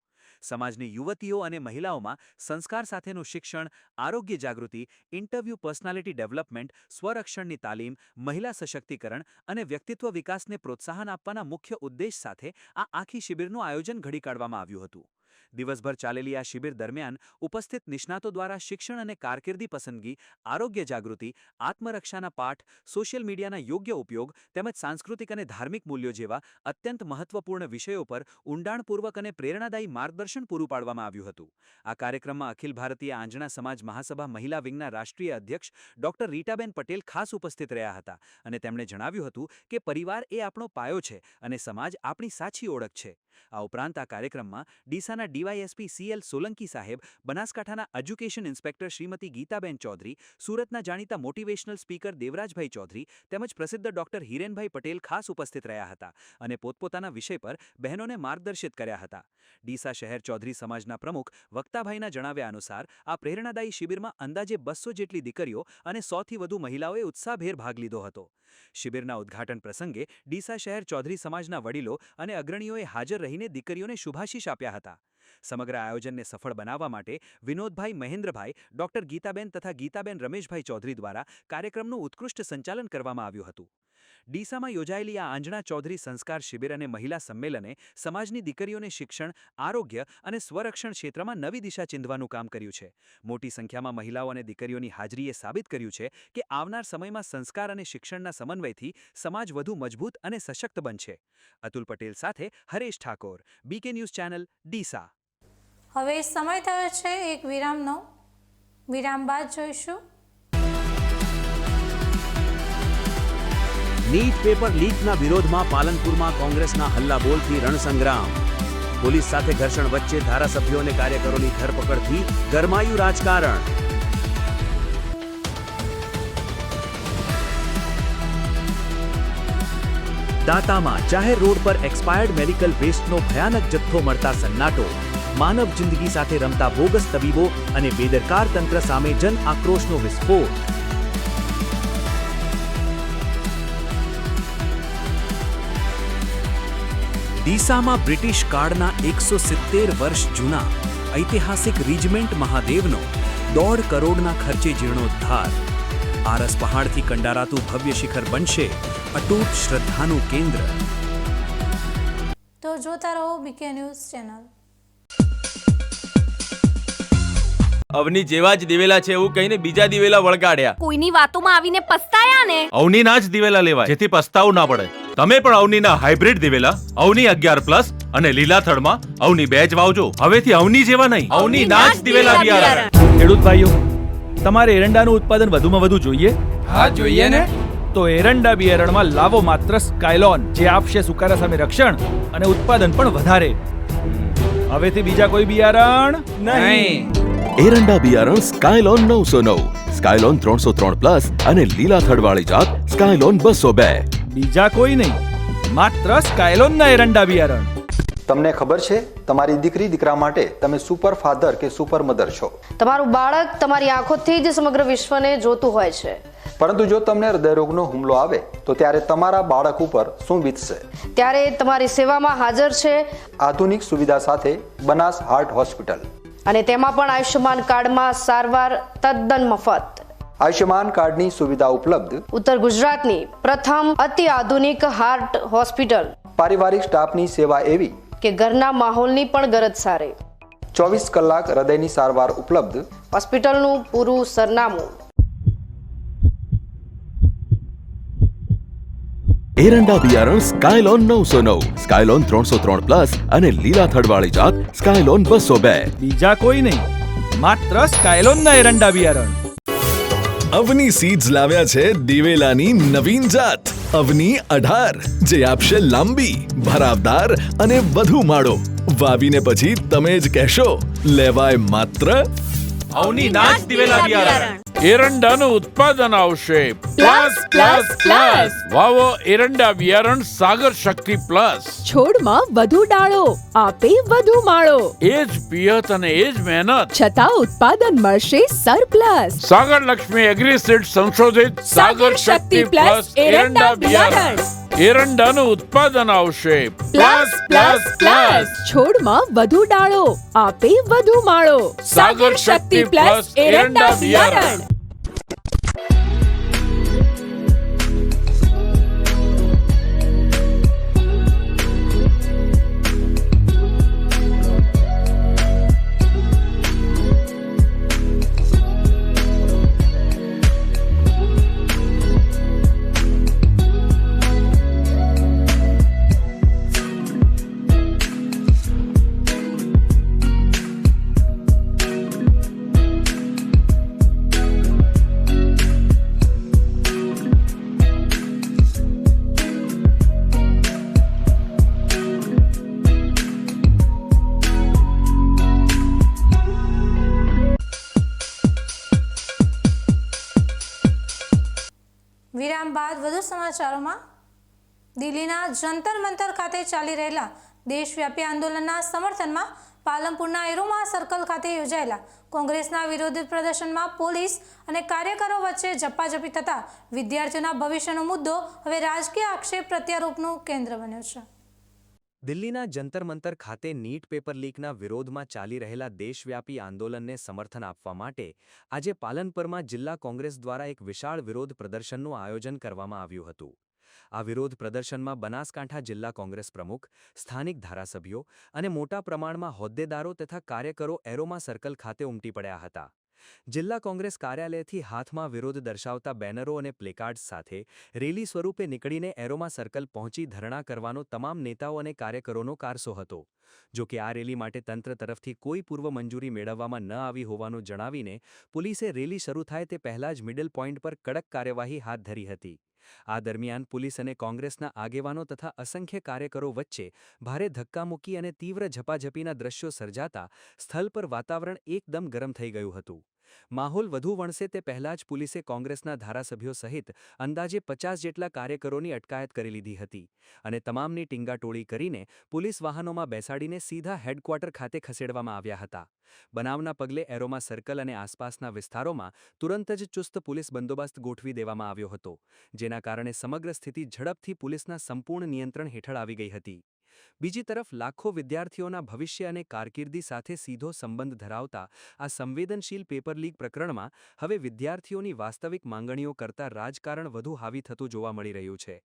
સમાજની યુવતીઓ અને મહિલાઓમાં સંસ્કાર સાથેનું શિક્ષણ, આરોગ્ય જાગૃતિ, ઇન્ટરવ્યૂ પર્સનાલિટી ડેવલપમેન્ટ, સ્વરક્ષણની તાલીમ, મહિલા સશક્તિકરણ અને વ્યક્તિત્વ વિકાસને પ્રોત્સાહન આપવાના મુખ્ય ઉદ્દેશ સાથે આ આખી શિબિરનું આયોજન ઘડી કાઢવામાં આવ્યું હતું. દિવસભર ચાલેલી આ શિબિર દરમિયાન ઉપસ્થિત નિષ્ણાતો દ્વારા શિક્ષણ અને કારકિર્દી પસંદગી, આરોગ્ય જાગૃતિ, આત્મરક્ષાના પાઠ, સોશિયલ મીડિયાના યોગ્ય ઉપયોગ તેમજ સાંસ્કૃતિક અને ધાર્મિક મૂલ્યો જેવા અત્યંત મહત્વપૂર્ણ વિષયો પર ઊંડાણપૂર્વક અને પ્રેરણાદાયી માર્ગદર્શન પૂરું પાડવામાં આવ્યું હતું. આ કાર્યક્રમમાં અખિલ ભારતીય આંજણા સમાજ મહાસભા મહિલા વિંગના રાષ્ટ્રીય અધ્યક્ષ ડોક્ટર રીટાબેન પટેલ ખાસ ઉપસ્થિત રહ્યા હતા અને તેમણે જણાવ્યું હતું કે પરિવાર એ આપણો પાયો છે અને સમાજ આપણી સાચી ઓળખ છે. આ ઉપરાંત આ કાર્યક્રમમાં ડીસાના ડીવાયએસપી CL સોલંકી સાહેબ, બનાસકાંઠાના એજ્યુકેશન ઇન્સ્પેક્ટર શ્રીમતી ગીતાબેન ચૌધરી, સુરતના જાણીતા મોટિવેશનલ સ્પીકર દેવરાજભાઈ ચૌધરી તેમજ પ્રસિદ્ધ ડોક્ટર હિરેનભાઈ પટેલ ખાસ ઉપસ્થિત રહ્યા હતા અને પોતપોતાના વિષય પર બહેનોને માર્ગદર્શિત કર્યા હતા. ડીસા શહેર ચૌધરી સમાજના પ્રમુખ વક્તાભાઈના જણાવ્યા અનુસાર આ પ્રેરણાદાયી શિબિરમાં અંદાજે 200 જેટલી દીકરીઓ અને 100થી વધુ મહિલાઓએ ઉત્સાહભેર ભાગ લીધો હતો. શિબિરના ઉદ્ઘાટન પ્રસંગે ડીસા શહેર ચૌધરી સમાજના વડીલો અને અગ્રણીઓએ હાજર રહીને દીકરીઓને શુભાશીષ આપ્યા હતા. સમગ્ર આયોજનને સફળ બનાવવા માટે વિનોદભાઈ મહેન્દ્રભાઈ, ડોક્ટર ગીતાબેન તથા ગીતાબેન રમેશભાઈ ચૌધરી દ્વારા કાર્યક્રમનું ઉત્કૃષ્ટ સંચાલન કરવામાં આવ્યું હતું. ડીસામાં યોજાયેલી આ આંજણા ચૌધરી સંસ્કાર શિબિર અને મહિલા સંમેલને સમાજની દીકરીઓને શિક્ષણ, આરોગ્ય અને સ્વરક્ષણ ક્ષેત્રમાં નવી દિશા ચીંધવાનું કામ કર્યું છે. મોટી સંખ્યામાં મહિલાઓ અને દીકરીઓની હાજરીએ સાબિત કર્યું છે કે આવનાર સમયમાં સંસ્કાર અને શિક્ષણના સમન્વયથી સમાજ વધુ મજબૂત અને સશક્ત બનશે. અતુલ પટેલ સાથે Haresh Thakor, BK news channel, Deesa. હવે સમય થયો છે એક વિરામનો. વિરામ બાદ જોઈશું નીટ પેપર લીકના વિરોધમાં પાલનપુરમાં કોંગ્રેસના હલ્લાબોલથી રણસંગ્રામ. પોલીસ સાથે ઘર્ષણ વચ્ચે ધારાસભ્યો અને કાર્યકરોની ધરપકડથી ગરમાયું રાજકારણ. દાંતામાં જાહેર રોડ પર એક્સપાયર્ડ મેડિકલ વેસ્ટનો ભયાનક જથ્થો મળતા સન્નાટો. માનવ જિંદગી સાથે રમતા બોગસ તબીબો અને બેદરકાર તંત્ર સામે જન આક્રોશનો વિસ્ફોટ. ડીસામાં બ્રિટિશ કાળના 170 વર્ષ જૂના ઐતિહાસિક રીજમેન્ટ મહાદેવનો 1.5 કરોડના ખર્ચે જીર્ણોદ્ધાર. આરસ પહાડથી કંડારાતું ભવ્ય શિખર બનશે અતૂટ શ્રદ્ધાનું કેન્દ્ર. તો જોતા રહો બીકે ન્યૂઝ ચેનલ. અવની જેવા જ દિવેલા છે એવું કહીને બીજા દિવેલા વળગાડ્યા. કોઈની વાતોમાં આવીને પસ્તાયા ને. અવનીના જ દિવેલા લેવાય જેથી પસ્તાવું ના પડે. તમે પણ અવનીના હાઇબ્રિડ દિવેલા અવની 11+ અને લીલા થડમાં અવની 2 જ વાવજો. હવેથી અવની જેવા નહીં, અવનીના જ દિવેલા બિયારણ. ખેડૂત ભાઈઓ, તમારે એરંડાનું ઉત્પાદન વધુમાં વધુ જોઈએ? હા જોઈએ ને. તો એરંડા બિયારણમાં લાવો માત્ર સ્કાયલોન, જે આપશે સુકારા સામે રક્ષણ અને ઉત્પાદન પણ વધારે. હવેથી બીજા કોઈ બિયારણ નહીં. એરંડા બિયારણ સ્કાયલોન 909, સ્કાયલોન 303+ અને લીલા થડવાળી જાત સ્કાયલોન 202. બીજા કોઈ નહીં, માત્ર સ્કાયલોનના એરંડા બિયારણ. તમને ખબર છે તમારી દીકરી દીકરા માટે તમે સુપર ફાધર કે સુપર મધર છો. તમારું બાળક તમારી આંખોથી જ સમગ્ર વિશ્વને જોતું હોય છે. પરંતુ જો તમને હૃદયરોગનો હુમલો આવે તો ત્યારે તમારા બાળક ઉપર શું વીતશે? ત્યારે તમારી સેવામાં હાજર છે આધુનિક સુવિધા સાથે બનાસ હાર્ટ હોસ્પિટલ. અને તેમાં પણ આયુષ્યમાન કાર્ડમાં સારવાર તદ્દન મફત. આયુષ્યમાન કાર્ડની સુવિધા ઉપલબ્ધ, ઉત્તર ગુજરાતની પ્રથમ અતિ આધુનિક હાર્ટ હોસ્પિટલ, પારિવારિક સ્ટાફની સેવા એવી કે ઘરના માહોલની પણ ગરજ સારે, 24 કલાક હૃદયની સારવાર ઉપલબ્ધ. હોસ્પિટલનું પૂરું સરનામું. એરંડા બિયારણ સ્કાયલોન 909, સ્કાયલોન 303+ અને લીલા થડવાળી જાત સ્કાયલોન 202. બીજા કોઈ નહીં, માત્ર સ્કાયલોનના એરંડા બિયારણ. અવની સીડ્સ લાવ્યા છે દિવેલાની નવીન જાત અવની 18, જે આપશે લાંબી, ભરાવદાર અને વધુ માળો. વાવીને પછી તમે જ કહેશો, લેવાય માત્ર અવની નાચ દિવેલા બિયારણ. એરંડાનું ઉત્પાદન આવશે પ્લસ. વાવો એરંડા બિયારણ સાગર શક્તિ પ્લસ. છોડમાં વધુ ડાળો, આપે વધુ માળો, એ જ પિયત અને એ જ મહેનત. છતાં ઉત્પાદન મળશે સરપ્લસ. સાગર લક્ષ્મી એગ્રીસીડ સંશોધિત સાગર શક્તિ પ્લસ એરંડા બિયારણ. એરંડાનું ઉત્પાદન આવશે પ્લસ. છોડમાં વધુ ડાળો, આપે વધુ માળો, સાગર શક્તિ પ્લસ એરંડા બિયારણ. વિરામ બાદ વધુ સમાચારોમાં. દિલ્હીના જંતર મંતર ખાતે ચાલી રહેલા દેશવ્યાપી આંદોલનના સમર્થનમાં પાલનપુરના એરોમા સર્કલ ખાતે યોજાયેલા કોંગ્રેસના વિરોધ પ્રદર્શનમાં પોલીસ અને કાર્યકરો વચ્ચે ઝપાઝપી થતા વિદ્યાર્થીઓના ભવિષ્યનો મુદ્દો હવે રાજકીય આક્ષેપ પ્રત્યારોપનું કેન્દ્ર બન્યો છે. દિલ્હીના જંતર મંતર ખાતે નીટ પેપર લીકના વિરોધમાં ચાલી રહેલા દેશવ્યાપી આંદોલનને સમર્થન આપવા માટે આજે પાલનપુરમાં જિલ્લા કોંગ્રેસ દ્વારા એક વિશાળ વિરોધ પ્રદર્શનનું આયોજન કરવામાં આવ્યું હતું. આ વિરોધ પ્રદર્શનમાં બનાસકાંઠા જિલ્લા કોંગ્રેસ પ્રમુખ, સ્થાનિક ધારાસભ્યો અને મોટા પ્રમાણમાં હોદ્દેદારો તથા કાર્યકરો એરોમા સર્કલ ખાતે ઉમટી પડ્યા હતા. જિલ્લા કોંગ્રેસ કાર્યાલયથી હાથમાં વિરોધ દર્શાવતા બેનરો અને પ્લેકાર્ડ્સ સાથે રેલી સ્વરૂપે નીકળીને એરોમા સર્કલ પહોંચી ધરણા કરવાનો તમામ નેતાઓ અને કાર્યકરોનો કારસો હતો. જો કે આ રેલી માટે તંત્ર તરફથી કોઈ પૂર્વ મંજૂરી મેળવવામાં ન આવી હોવાનું જણાવીને પોલીસે રેલી શરૂ થાય તે પહેલા જ મિડલ પોઈન્ટ પર કડક કાર્યવાહી હાથ ધરી હતી. આ દરમિયાન પોલીસ અને કોંગ્રેસના આગેવાનો તથા અસંખ્ય કાર્યકરો વચ્ચે ભારે ધક્કામુક્કી અને તીવ્ર ઝપાઝપીના દ્રશ્યો સર્જાતા સ્થળ પર વાતાવરણ એકદમ ગરમ થઈ ગયું હતું. માહોલ વધુ વણસે તે પહેલા જ પોલીસે કોંગ્રેસના ધારાસભ્યો સહિત અંદાજે 50 જેટલા કાર્યકરોની અટકાયત કરી લીધી હતી અને તમામની ટીંગાટોળી કરીને પોલીસ વાહનોમાં બેસાડીને સીધા હેડક્વાર્ટર ખાતે ખસેડવામાં આવ્યા હતા. બનાવના પગલે એરોમા સર્કલ અને આસપાસના વિસ્તારોમાં તુરંત જ ચુસ્ત પોલીસ બંદોબસ્ત ગોઠવી દેવામાં આવ્યો હતો, જેના કારણે સમગ્ર સ્થિતિ ઝડપથી પોલીસના સંપૂર્ણ નિયંત્રણ હેઠળ આવી ગઈ હતી. બીજી તરફ લાખો વિદ્યાર્થીઓના ભવિષ્ય અને કારકિર્દી સાથે સીધો સંબંધ ધરાવતા આ સંવેદનશીલ પેપર લીક પ્રકરણમાં હવે વિદ્યાર્થીઓની વાસ્તવિક માંગણીઓ કરતાં રાજકારણ વધુ હાવી થતું જોવા મળી રહ્યું છે.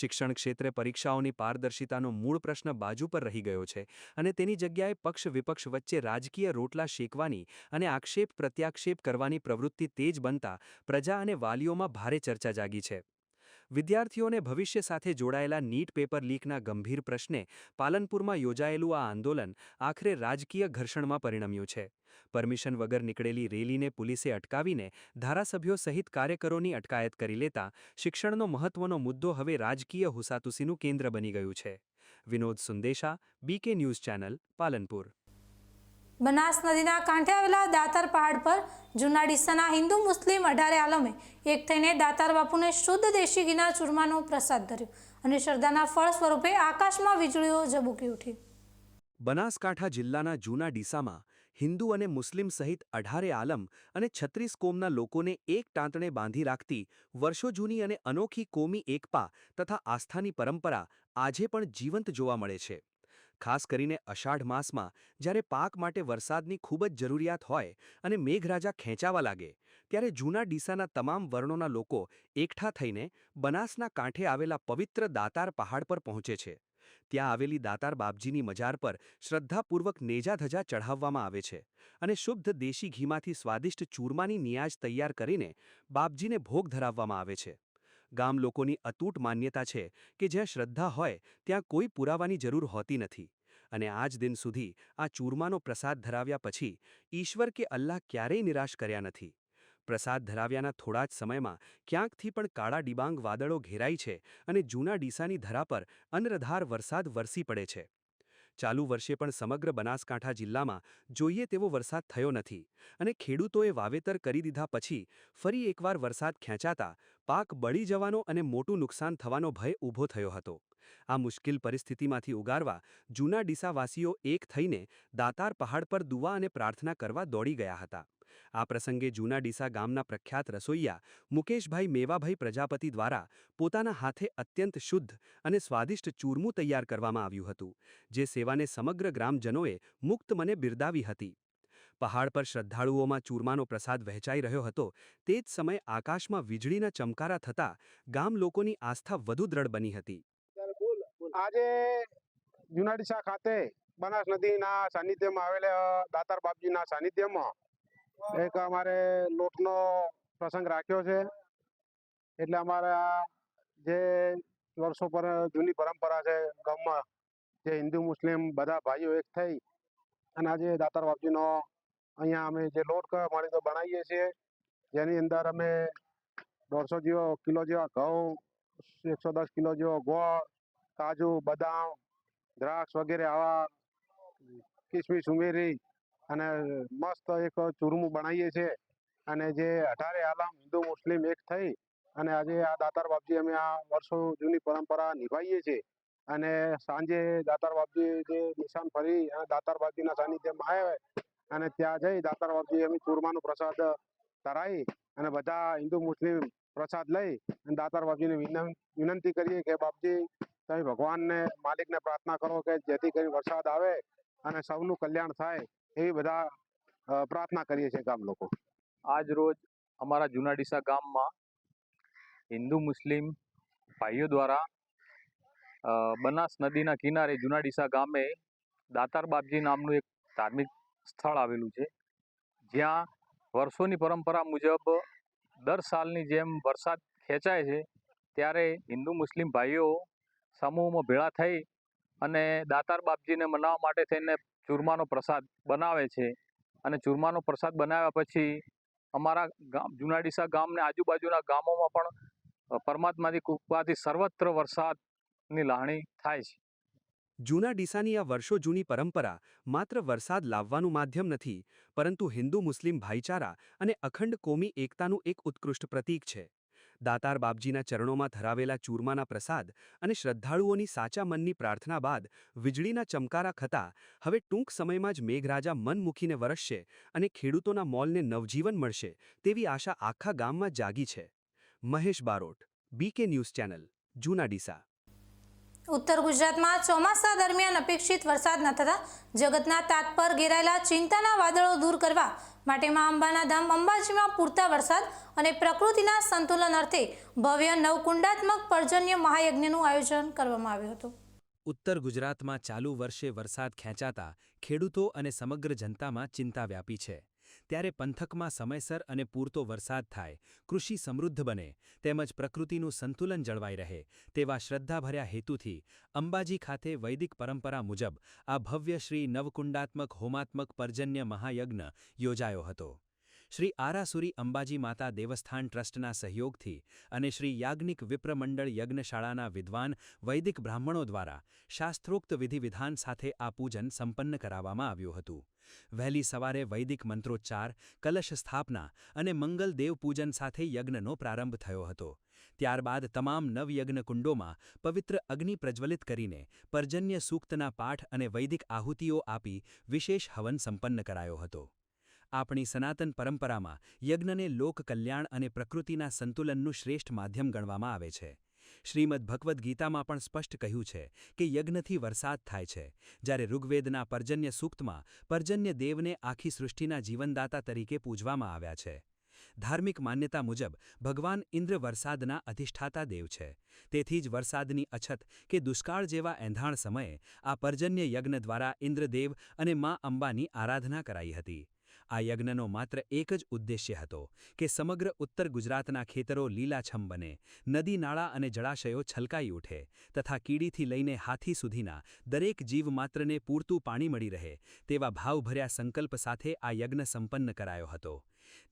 શિક્ષણ ક્ષેત્રે પરીક્ષાઓની પારદર્શિતાનો મૂળ પ્રશ્ન બાજુ પર રહી ગયો છે અને તેની જગ્યાએ પક્ષ વિપક્ષ વચ્ચે રાજકીય રોટલા શેકવાની અને આક્ષેપ પ્રત્યાક્ષેપ કરવાની પ્રવૃત્તિ તેજ બનતા પ્રજા અને વાલીઓમાં ભારે ચર્ચા જાગી છે. વિદ્યાર્થીઓને ભવિષ્ય સાથે જોડાયેલા નીટ પેપર લીકના ગંભીર પ્રશ્ને પાલનપુરમાં યોજાયેલું આ આંદોલન આખરે રાજકીય ઘર્ષણમાં પરિણમ્યું છે. પરમિશન વગર નીકળેલી રેલીને પોલીસે અટકાવીને ધારાસભ્યો સહિત કાર્યકરોની અટકાયત કરી લેતા શિક્ષણનો મહત્વનો મુદ્દો હવે રાજકીય હુસાતુસીનું કેન્દ્ર બની ગયું છે. Vinod Sundesha, BK news channel, Palanpur. Banas નદીના કાંઠે આવેલા દાતાર પહાડ પર જૂના ડીસાના હિન્દુ મુસ્લિમ 18 આલમે એક થઈને દાતાર બાપુને શુદ્ધ દેશી ઘીના ચૂરમાનો પ્રસાદ ધર્યો અને શ્રદ્ધાના ફળ સ્વરૂપે આકાશમાં વીજળીઓ ઝબૂકી ઉઠી. બનાસકાંઠા જિલ્લાના જૂના ડીસામાં હિન્દુ અને મુસ્લિમ સહિત 18 આલમ અને 36 કોમના લોકોને એક ટાંતણે બાંધી રાખતી વર્ષો જૂની અને અનોખી કોમી એકતા તથા આસ્થાની પરંપરા આજે પણ જીવંત જોવા મળે છે. ખાસ કરીને અષાઢ માસમાં જ્યારે પાક માટે વરસાદની ખૂબ જ જરૂરિયાત હોય અને મેઘરાજા ખેંચાવા લાગે ત્યારે જૂના ડીસાના તમામ વર્ણોના લોકો એકઠા થઈને બનાસના કાંઠે આવેલા પવિત્ર દાતાર પહાડ પર પહોંચે છે. ત્યાં આવેલી દાતાર બાપજીની મજાર પર શ્રદ્ધાપૂર્વક નેજા ધજા ચઢાવવામાં આવે છે અને શુદ્ધ દેશી ઘીમાંથી સ્વાદિષ્ટ ચૂરમાની નિયાજ તૈયાર કરીને બાપજીને ભોગ ધરાવવામાં આવે છે. ગામ લોકોની અતૂટ માન્યતા છે કે જ્યાં શ્રદ્ધા હોય ત્યાં કોઈ પુરાવાની જરૂર હોતી નથી અને આજ દિન સુધી આ ચૂરમાનો પ્રસાદ ધરાવ્યા પછી ઈશ્વર કે અલ્લાહ ક્યારેય નિરાશ કર્યા નથી. પ્રસાદ ધરાવ્યાના થોડા જ સમયમાં ક્યાંકથી પણ કાળા ડિબાંગ વાદળો ઘેરાય છે અને જૂના ડીસાની ધરા પર અનરધાર વરસાદ વરસી પડે છે. ચાલુ વર્ષે પણ સમગ્ર બનાસકાંઠા જિલ્લામાં જોઈએ તેવો વરસાદ થયો નથી અને ખેડૂતોએ વાવેતર કરી દીધા પછી ફરી એકવાર વરસાદ ખેંચાતા પાક બળી જવાનો અને મોટું નુકસાન થવાનો ભય ઊભો થયો હતો. આ મુશ્કેલ પરિસ્થિતિમાંથી ઉગારવા જૂના ડીસાવાસીઓ એક થઈને દાતાર પહાડ પર દુઆ અને પ્રાર્થના કરવા દોડી ગયા હતા. આ પ્રસંગે જૂના ડીસા ગામના પ્રખ્યાત રસોઈયા મુકેશભાઈ મેવાભાઈ પ્રજાપતિ દ્વારા પોતાના હાથે અત્યંત શુદ્ધ અને સ્વાદિષ્ટ ચૂરમું તૈયાર કરવામાં આવ્યું હતું, જે સેવાને સમગ્ર ગ્રામજનોએ મુક્ત મને બિરદાવી હતી. પહાડ પર શ્રદ્ધાળુઓમાં ચૂરમાનો પ્રસાદ વહેંચાઈ રહ્યો હતો તે જ સમયે આકાશમાં વીજળીના ચમકારા થતાં ગામ લોકોની આસ્થા વધુ દ્રઢ બની હતી. આજે જૂના ડીસા ખાતે બનાસ નદીના સાનિધ્યમાં આવેલા દાતાર બાપજીના સાનિધ્યમાં એક અમારે લોટનો પ્રસંગ રાખ્યો છે. એટલે અમારા જે વર્ષો પર જૂની પરંપરા છે ગામમાં, જે હિન્દુ મુસ્લિમ બધા ભાઈઓ એક થઈ અને આજે દાતાર બાપજીનો અહીંયા અમે જે લોટ મળી તો બનાવીએ છીએ, જેની અંદર અમે 150 કિલો જેવા ઘઉં, 110 કિલો જેવો ગોળ, કાજુ, બદામ, દ્રાક્ષ વગેરે આવા કિસમિસ ઉમેરી અને મસ્ત એક ચૂરમું બનાવીએ છીએ. અને જે 18 આલમ હિન્દુ મુસ્લિમ એક થઈ અને આજે આ દાતાર બાપજી અમે આ વર્ષો જૂની પરંપરા નિભાવીએ છીએ. અને સાંજે દાતાર બાપજી જે નિશાન ફરી અને દાતાર બાપજીના સાનિધ્યમાં આવ્યા અને ત્યાં જઈ દાતાર બાપજી અમે ચૂરમાનો પ્રસાદ ધરાવી અને બધા હિન્દુ મુસ્લિમ પ્રસાદ લઈ અને દાતાર બાપજીને વિનંતી કરીએ કે બાપજી તમે ભગવાનને માલિકને પ્રાર્થના કરો કે જેથી કરી વરસાદ આવે અને સૌનું કલ્યાણ થાય એવી બધા પ્રાર્થના કરીએ છીએ ગામ લોકો. આજ રોજ અમારા જૂના ડીસા ગામમાં હિન્દુ મુસ્લિમ ભાઈઓ દ્વારા બનાસ નદીના કિનારે જૂના ડીસા ગામે દાતાર બાપજી નામનું એક ધાર્મિક સ્થળ આવેલું છે, જ્યાં વર્ષોની પરંપરા મુજબ દર સાલની જેમ વરસાદ ખેંચાય છે ત્યારે હિન્દુ મુસ્લિમ ભાઈઓ સમૂહમાં ભેળા થઈ અને દાતાર બાપજીને મનાવવા માટે થઈને ચૂરમાનો પ્રસાદ બનાવે છે. અને ચૂરમાનો પ્રસાદ બનાવ્યા પછી અમારા જૂના ડીસા ગામને આજુબાજુના ગામોમાં પણ પરમાત્માની કૃપાથી સર્વત્ર વરસાદની લાગણી થાય છે. જૂના ડીસાની આ વર્ષો જૂની પરંપરા માત્ર વરસાદ લાવવાનું માધ્યમ નથી, પરંતુ હિન્દુ મુસ્લિમ ભાઈચારા અને અખંડ કોમી એકતાનું એક ઉત્કૃષ્ટ પ્રતીક છે. દાતાર બાપજીના ચરણોમાં ધરાવેલા ચૂરમાના પ્રસાદ અને શ્રદ્ધાળુઓની સાચા મનની પ્રાર્થના બાદ વીજળીના ચમકારા થતાં હવે ટૂંક સમયમાં જ મેઘરાજા મન મૂકીને વરસશે અને ખેડૂતોના મોલને નવજીવન મળશે તેવી આશા આખા ગામમાં જાગી છે. Mahesh Barot, BK news channel, જૂના ડીસા. ઉત્તર ગુજરાતમાં ચોમાસા દરમિયાન અપેક્ષિત વરસાદ ન થતાં જગતના તાત પર ઘેરાયેલા ચિંતાના વાદળો દૂર કરવા માટે મા અંબાના ધામ અંબાજીમાં પૂરતા વરસાદ અને પ્રકૃતિના સંતુલન અર્થે ભવ્ય નવકુંડાત્મક પર્જન્ય મહાયજ્ઞનું આયોજન કરવામાં આવ્યું હતું. ઉત્તર ગુજરાતમાં ચાલુ વર્ષે વરસાદ ખેંચાતા ખેડૂતો અને સમગ્ર જનતામાં ચિંતા વ્યાપી છે. ત્યારે પંથકમાં સમયસર અને પૂરતો વરસાદ થાય, કૃષિ સમૃદ્ધ બને તેમજ પ્રકૃતિનું સંતુલન જળવાઈ રહે તેવા શ્રદ્ધાભર્યા હેતુથી અંબાજી ખાતે વૈદિક પરંપરા મુજબ આ ભવ્ય શ્રી નવકુંડાત્મક હોમાત્મક પર્જન્ય મહાયજ્ઞ યોજાયો હતો. શ્રી આરાસુરી અંબાજી માતા દેવસ્થાન ટ્રસ્ટના સહયોગથી અને શ્રી યાજ્ઞિક વિપ્રમંડળ યજ્ઞશાળાના વિદ્વાન વૈદિક બ્રાહ્મણો દ્વારા શાસ્ત્રોક્ત વિધિવિધાન સાથે આ પૂજન સંપન્ન કરાવવામાં આવ્યું હતું. વહેલી સવારે વૈદિક મંત્રોચ્ચાર, કલશ સ્થાપના અને મંગલ દેવ પૂજન સાથે યજ્ઞનો પ્રારંભ થયો હતો. ત્યારબાદ તમામ નવયજ્ઞ કુંડોમાં પવિત્ર અગ્નિ પ્રજ્વલિત કરીને પર્જન્ય સૂક્તના પાઠ અને વૈદિક આહુતિઓ આપી વિશેષ હવન સંપન્ન કરાયો હતો. આપણી સનાતન પરંપરામાં યજ્ઞને લોક કલ્યાણ અને પ્રકૃતિના સંતુલનનું શ્રેષ્ઠ માધ્યમ ગણવામાં આવે છે. શ્રીમદ ભગવદ્ ગીતામાં પણ સ્પષ્ટ કહ્યું છે કે યજ્ઞથી વરસાદ થાય છે, જ્યારે ઋગ્વેદના પર્જન્ય સૂક્તમાં પર્જન્ય દેવને આખી સૃષ્ટિના જીવનદાતા તરીકે પૂજવામાં આવ્યા છે. ધાર્મિક માન્યતા મુજબ ભગવાન ઇન્દ્ર વરસાદના અધિષ્ઠાતા દેવ છે. તેથી જ વરસાદની અછત કે દુષ્કાળ જેવા એંધાણ સમયે આ પર્જન્ય યજ્ઞ દ્વારા ઇન્દ્રદેવ અને મા અંબાની આરાધના કરાઈ હતી. આ યજ્ઞનો માત્ર એક જ ઉદ્દેશ્ય હતો કે સમગ્ર ઉત્તર ગુજરાતના ખેતરો લીલાછમ બને, નદી નાળા અને જળાશયો છલકાઈ ઉઠે તથા કીડીથી લઈને હાથી સુધીના દરેક જીવમાત્રને પૂરતું પાણી મળી રહે તેવા ભાવભર્યા સંકલ્પ સાથે આ યજ્ઞ સંપન્ન કરાયો હતો.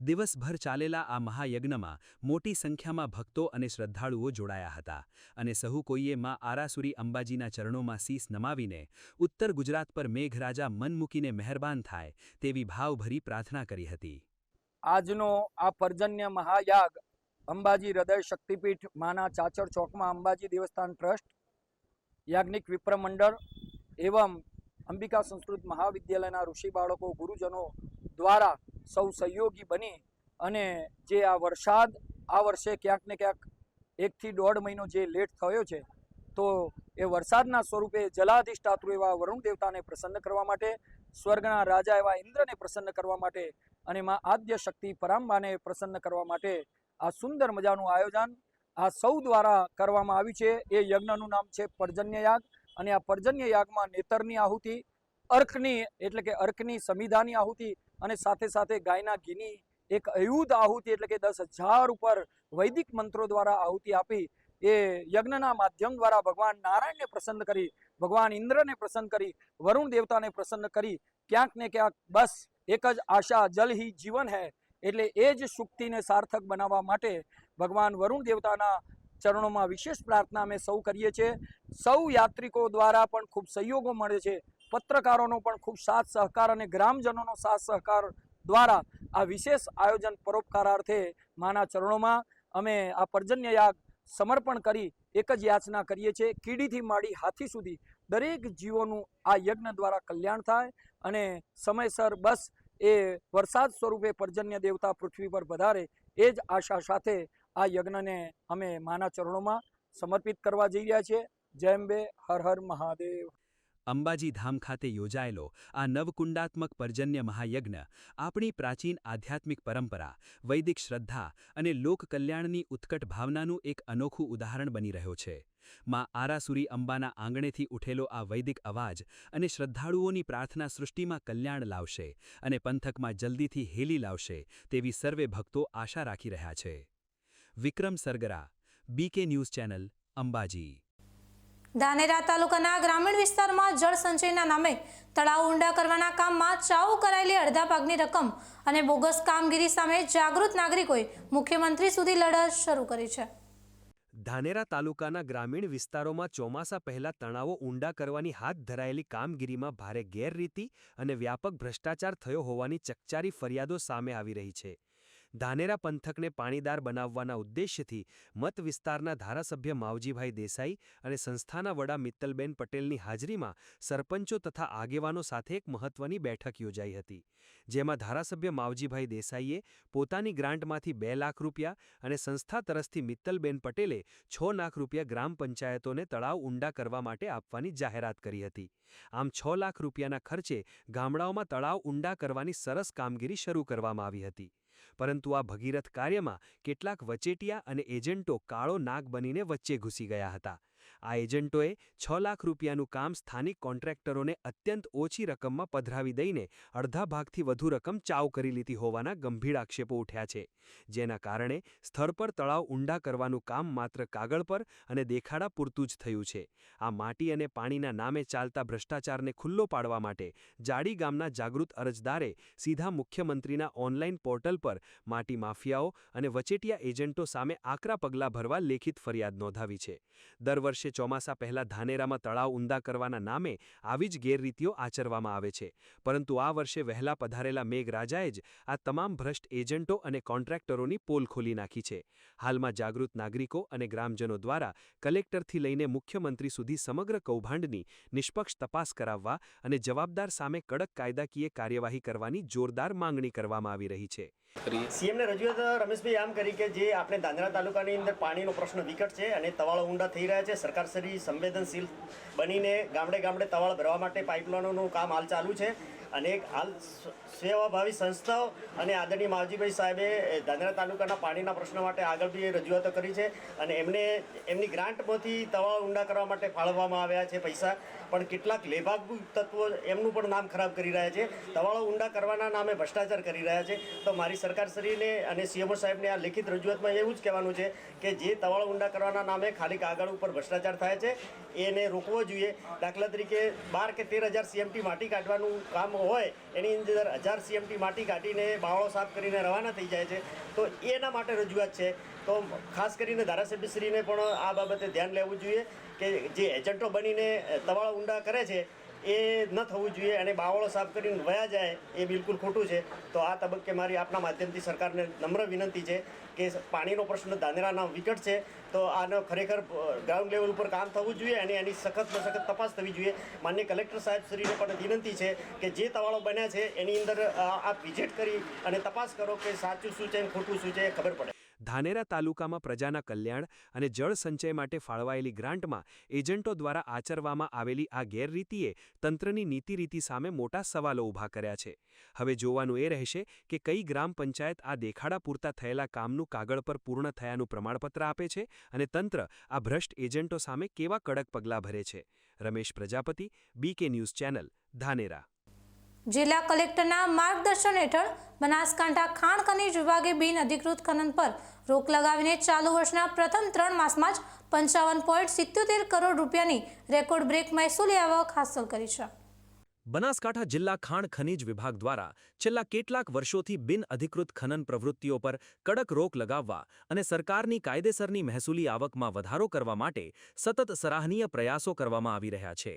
દિવસભર ચાલેલા આ મહાયજ્ઞમાં મોટી સંખ્યામાં ભક્તો અને શ્રદ્ધાળુઓ જોડાયા હતા અને સહુ કોઈએ માં આરાસુરી અંબાજીના ચરણોમાં શીશ નમાવીને ઉત્તર ગુજરાત પર મેઘરાજા મન મૂકીને મહેરબાન થાય તેવી ભાવભરી પ્રાર્થના કરી હતી. આજનો આ પર્જન્ય મહાયાગ અંબાજી હૃદય શક્તિપીઠ માના ચાચર ચોકમાં અંબાજી દેવસ્થાન ટ્રસ્ટ, યાજ્ઞિક વિપ્ર મંડળ એવં અંબિકા સંસ્કૃત મહાવિદ્યાલયના ઋષિ બાળકો ગુરુજનો દ્વારા સૌ સહયોગી બની અને જે આ વરસાદ આ વર્ષે ક્યાંક ને ક્યાંક 1 થી 1.5 મહિનો જે લેટ થયો છે, તો એ વરસાદના સ્વરૂપે જલાધિષ્ઠાતૃ એવા વરુણ દેવતાને પ્રસન્ન કરવા માટે, સ્વર્ગના રાજા એવા ઇન્દ્રને પ્રસન્ન કરવા માટે અને માં આદ્ય શક્તિ પરાંબાને પ્રસન્ન કરવા માટે આ સુંદર મજાનું આયોજન આ સૌ દ્વારા કરવામાં આવ્યું છે. એ યજ્ઞનું નામ છે પર્જન્ય યાગ અને આ પર્જન્ય યાગમાં નેતરની આહુતિ, અર્કની એટલે કે અર્કની સમિધાની આહુતિ અને સાથે સાથે ગાયના ઘીની એક અયુધ આહુતિ એટલે કે 10,000 ઉપર વૈદિક મંત્રો દ્વારા આહુતિ આપી એ યજ્ઞના માધ્યમ દ્વારા ભગવાન નારાયણને પ્રસન્ન કરી, ભગવાન ઇન્દ્રને પ્રસન્ન કરી, વરુણ દેવતાને પ્રસન્ન કરી ક્યાંક ને ક્યાંક બસ એક જ આશા, જલ હી જીવન હૈ એટલે એ જ સુક્તિને સાર્થક બનાવવા માટે ભગવાન વરુણ દેવતાના ચરણોમાં વિશેષ પ્રાર્થના અમે સૌ કરીએ છીએ. સૌ યાત્રિકો દ્વારા પણ ખૂબ સહયોગો મળે છે, પત્રકારોનો પણ ખૂબ સાથ સહકાર અને ગ્રામજનોનો સાથ સહકાર દ્વારા આ વિશેષ આયોજન પરોપકારાર્થે માના ચરણોમાં અમે આ પર્જન્ય યાગ સમર્પણ કરી એક જ યાચના કરીએ છીએ, કીડીથી માંડી હાથી સુધી દરેક જીવોનું આ યજ્ઞ દ્વારા કલ્યાણ થાય અને સમયસર બસ એ વરસાદ સ્વરૂપે પર્જન્ય દેવતા પૃથ્વી પર પધારે એ જ આશા સાથે આ યજ્ઞને અમે માના ચરણોમાં સમર્પિત કરવા જઈ રહ્યા છીએ. જય અંબે, હર હર મહાદેવ. અંબાજી ધામ ખાતે યોજાયેલો આ નવકુંડાત્મક પર્જન્ય મહાયજ્ઞ આપણી પ્રાચીન આધ્યાત્મિક પરંપરા, વૈદિક શ્રદ્ધા અને લોકકલ્યાણની ઉત્કટ ભાવનાનું એક અનોખું ઉદાહરણ બની રહ્યો છે. માં આરાસુરી અંબાના આંગણેથી ઉઠેલો આ વૈદિક અવાજ અને શ્રદ્ધાળુઓની પ્રાર્થના સૃષ્ટિમાં કલ્યાણ લાવશે અને પંથકમાં જલ્દીથી હેલી લાવશે તેવી સર્વે ભક્તો આશા રાખી રહ્યા છે. વિક્રમ સરગરા, BK news channel, Ambaji. Dhanera તાલુકાના ગ્રામીણ વિસ્તારમાં જળ સંચયના નામે તળાવ ઊંડા કરવાના કામમાં ચાઉ કરાયેલી અડધા ભાગની રકમ અને બોગસ કામગીરી સામે જાગૃત નાગરિકોએ મુખ્યમંત્રી સુધી લડત શરૂ કરી છે. ધાનેરા તાલુકાના ગ્રામીણ વિસ્તારોમાં ચોમાસા પહેલા તળાવો ઊંડા કરવાની હાથ ધરાયેલી કામગીરીમાં ભારે ગેરરીતિ અને વ્યાપક ભ્રષ્ટાચાર થયો હોવાની ચકચારી ફરિયાદો સામે આવી રહી છે. ધાનેરા પંથકને પાણીદાર બનાવવાના ઉદ્દેશ્યથી મત વિસ્તારના ધારાસભ્ય માવજીભાઈ દેસાઈ અને સંસ્થાના વડા મિત્તલબેન પટેલની હાજરીમાં સરપંચો તથા આગેવાનો સાથે એક મહત્વની બેઠક યોજાઈ હતી, જેમાં ધારાસભ્ય માવજીભાઈ દેસાઈએ પોતાની ગ્રાન્ટમાંથી 2 લાખ રૂપિયા અને સંસ્થા તરફથી મિત્તલબેન પટેલે 6 લાખ રૂપિયા ગ્રામ પંચાયતોને તળાવ ઊંડા કરવા માટે આપવાની જાહેરાત કરી હતી. આમ 6 લાખ રૂપિયાના ખર્ચે ગામડાઓમાં તળાવ ઊંડા કરવાની સરસ કામગીરી શરૂ કરવામાં આવી હતી. પરંતુ આ ભગીરથ કાર્યમાં કેટલાક વચેટિયા અને એજન્ટો કાળો નાગ બનીને વચ્ચે ઘૂસી ગયા હતા. આ એજન્ટોએ 6 લાખ રૂપિયાનું કામ સ્થાનિક કોન્ટ્રાક્ટરોને અત્યંત ઓછી રકમમાં પધરાવી દઈને અડધા ભાગથી વધુ રકમ ચાઉ કરી લીધી હોવાના ગંભીર આક્ષેપો ઉઠ્યા છે, જેના કારણે સ્થળ પર તળાવ ઊંડા કરવાનું કામ માત્ર કાગળ પર અને દેખાડા પૂરતું જ થયું છે. આ માટી અને પાણીના નામે ચાલતા ભ્રષ્ટાચારને ખુલ્લો પાડવા માટે જાડી ગામના જાગૃત અરજદારે સીધા મુખ્યમંત્રીના ઓનલાઈન પોર્ટલ પર માટી માફિયાઓ અને વચેટિયા એજન્ટો સામે આકરા પગલાં ભરવા લેખિત ફરિયાદ નોંધાવી છે. દર વર્ષે ચોમાસા પહેલા ધાનેરામાં તળાવ ઊંડા કરવાના નામે આવી જ ગેરરીતિઓ આચરવામાં આવે છે, પરંતુ આ વર્ષે વહેલા પધારેલા મેઘરાજાએ જ આ તમામ ભ્રષ્ટ એજન્ટો અને કોન્ટ્રાક્ટરોની પોલ ખોલી નાખી છે. હાલમાં જાગૃત નાગરિકો અને ગ્રામજનો દ્વારા કલેક્ટરથી લઈને મુખ્યમંત્રી સુધી સમગ્ર કૌભાંડની નિષ્પક્ષ તપાસ કરાવવા અને જવાબદાર સામે કડક કાયદાકીય કાર્યવાહી કરવાની જોરદાર માંગણી કરવામાં આવી રહી છે. સીએમને રજૂઆત રમેશભાઈ આમ કરી કે જે આપણે ધાનેરા તાલુકાની અંદર પાણીનો પ્રશ્ન વિકટ છે અને તવાળો ઊંડા થઈ રહ્યા છે. સરકારશ્રી સંવેદનશીલ બનીને ગામડે ગામડે તવાળ ભરવા માટે પાઇપલાઇનોનું કામ હાલ ચાલુ છે અને હાલ સેવાભાવી સંસ્થાઓ અને આદરણીય માવજીભાઈ સાહેબે ધાનેરા તાલુકાના પાણીના પ્રશ્ન માટે આગળ બી રજૂઆતો કરી છે અને એમની ગ્રાન્ટમાંથી તવાળ ઊંડા કરવા માટે ફાળવવામાં આવ્યા છે પૈસા, પણ કેટલાક લેભાગુ તત્વો એમનું પણ નામ ખરાબ કરી રહ્યા છે. તવાળો ઊંડા કરવાના નામે ભ્રષ્ટાચાર કરી રહ્યા છે. તો મારી સરકારશ્રીને અને સીએમઓ સાહેબને આ લેખિત રજૂઆતમાં એવું જ કહેવાનું છે કે જે તવાળો ઊંડા કરવાના નામે ખાલી કાગળ ઉપર ભ્રષ્ટાચાર થાય છે એને રોકવો જોઈએ. દાખલા તરીકે 12 કે 13,000 CMT માટી કાઢવાનું કામ હોય એની અંદર 1000 CMT માટી કાઢીને બાવળો સાફ કરીને રવાના થઈ જાય છે. તો એના માટે રજૂઆત છે. તો ખાસ કરીને ધારાસભ્યશ્રીને પણ આ બાબતે ધ્યાન લેવું જોઈએ કે જે એજન્ટો બનીને તવાળો ઊંડા કરે છે એ ન થવું જોઈએ અને બાવળો સાફ કરીને વયા જાય એ બિલકુલ ખોટું છે. તો આ તબક્કે મારી આપના માધ્યમથી સરકારને નમ્ર વિનંતી છે કે પાણીનો પ્રશ્ન ધાનેરાના વિકટ છે, તો આનો ખરેખર ગ્રાઉન્ડ લેવલ ઉપર કામ થવું જોઈએ અને એની સખતમાં સખત તપાસ થવી જોઈએ. માનનીય કલેક્ટર સાહેબશ્રીને પણ વિનંતી છે કે જે તવાળો બન્યા છે એની અંદર આપ વિઝિટ કરી અને તપાસ કરો કે સાચું શું છે અને ખોટું શું છે એ ખબર પડે. ધાનેરા તાલુકામાં પ્રજાના કલ્યાણ અને જળ સંચય માટે ફાળવાયેલી ગ્રાન્ટમાં એજન્ટો દ્વારા આચરવામાં આવેલી આ ગેરરીતિએ તંત્રની નીતિ-રીતિ સામે મોટા સવાલો ઊભા કર્યા છે. હવે જોવાનું એ રહેશે કે કઈ ગ્રામ પંચાયત આ દેખાડા પૂરતા થયેલા કામનું કાગળ પર પૂર્ણ થયાનું પ્રમાણપત્ર આપે છે અને તંત્ર આ ભ્રષ્ટ એજન્ટો સામે કેવા કડક પગલાં ભરે છે. Ramesh Prajapati, BK news channel, Dhanera. જિલ્લા કલેક્ટરના માર્ગદર્શન હેઠળ બનાસકાંઠા ખાણ ખનીજ વિભાગે બિન અધિકૃત ખનન પર રોક લગાવીને ચાલુ વર્ષના પ્રથમ 3 માસમાં જ 55.77 કરોડ રૂપિયાની રેકોર્ડ બ્રેક મહેસૂલી આવક હાંસલ કરી છે. બનાસકાંઠા જિલ્લા ખાણ ખનીજ વિભાગ દ્વારા છેલ્લા કેટલાક વર્ષોથી બિન અધિકૃત ખનન પ્રવૃત્તિઓ પર કડક રોક લગાવવા અને સરકારની કાયદેસરની મહેસૂલી આવકમાં વધારો કરવા માટે સતત સરાહનીય પ્રયાસો કરવામાં આવી રહ્યા છે.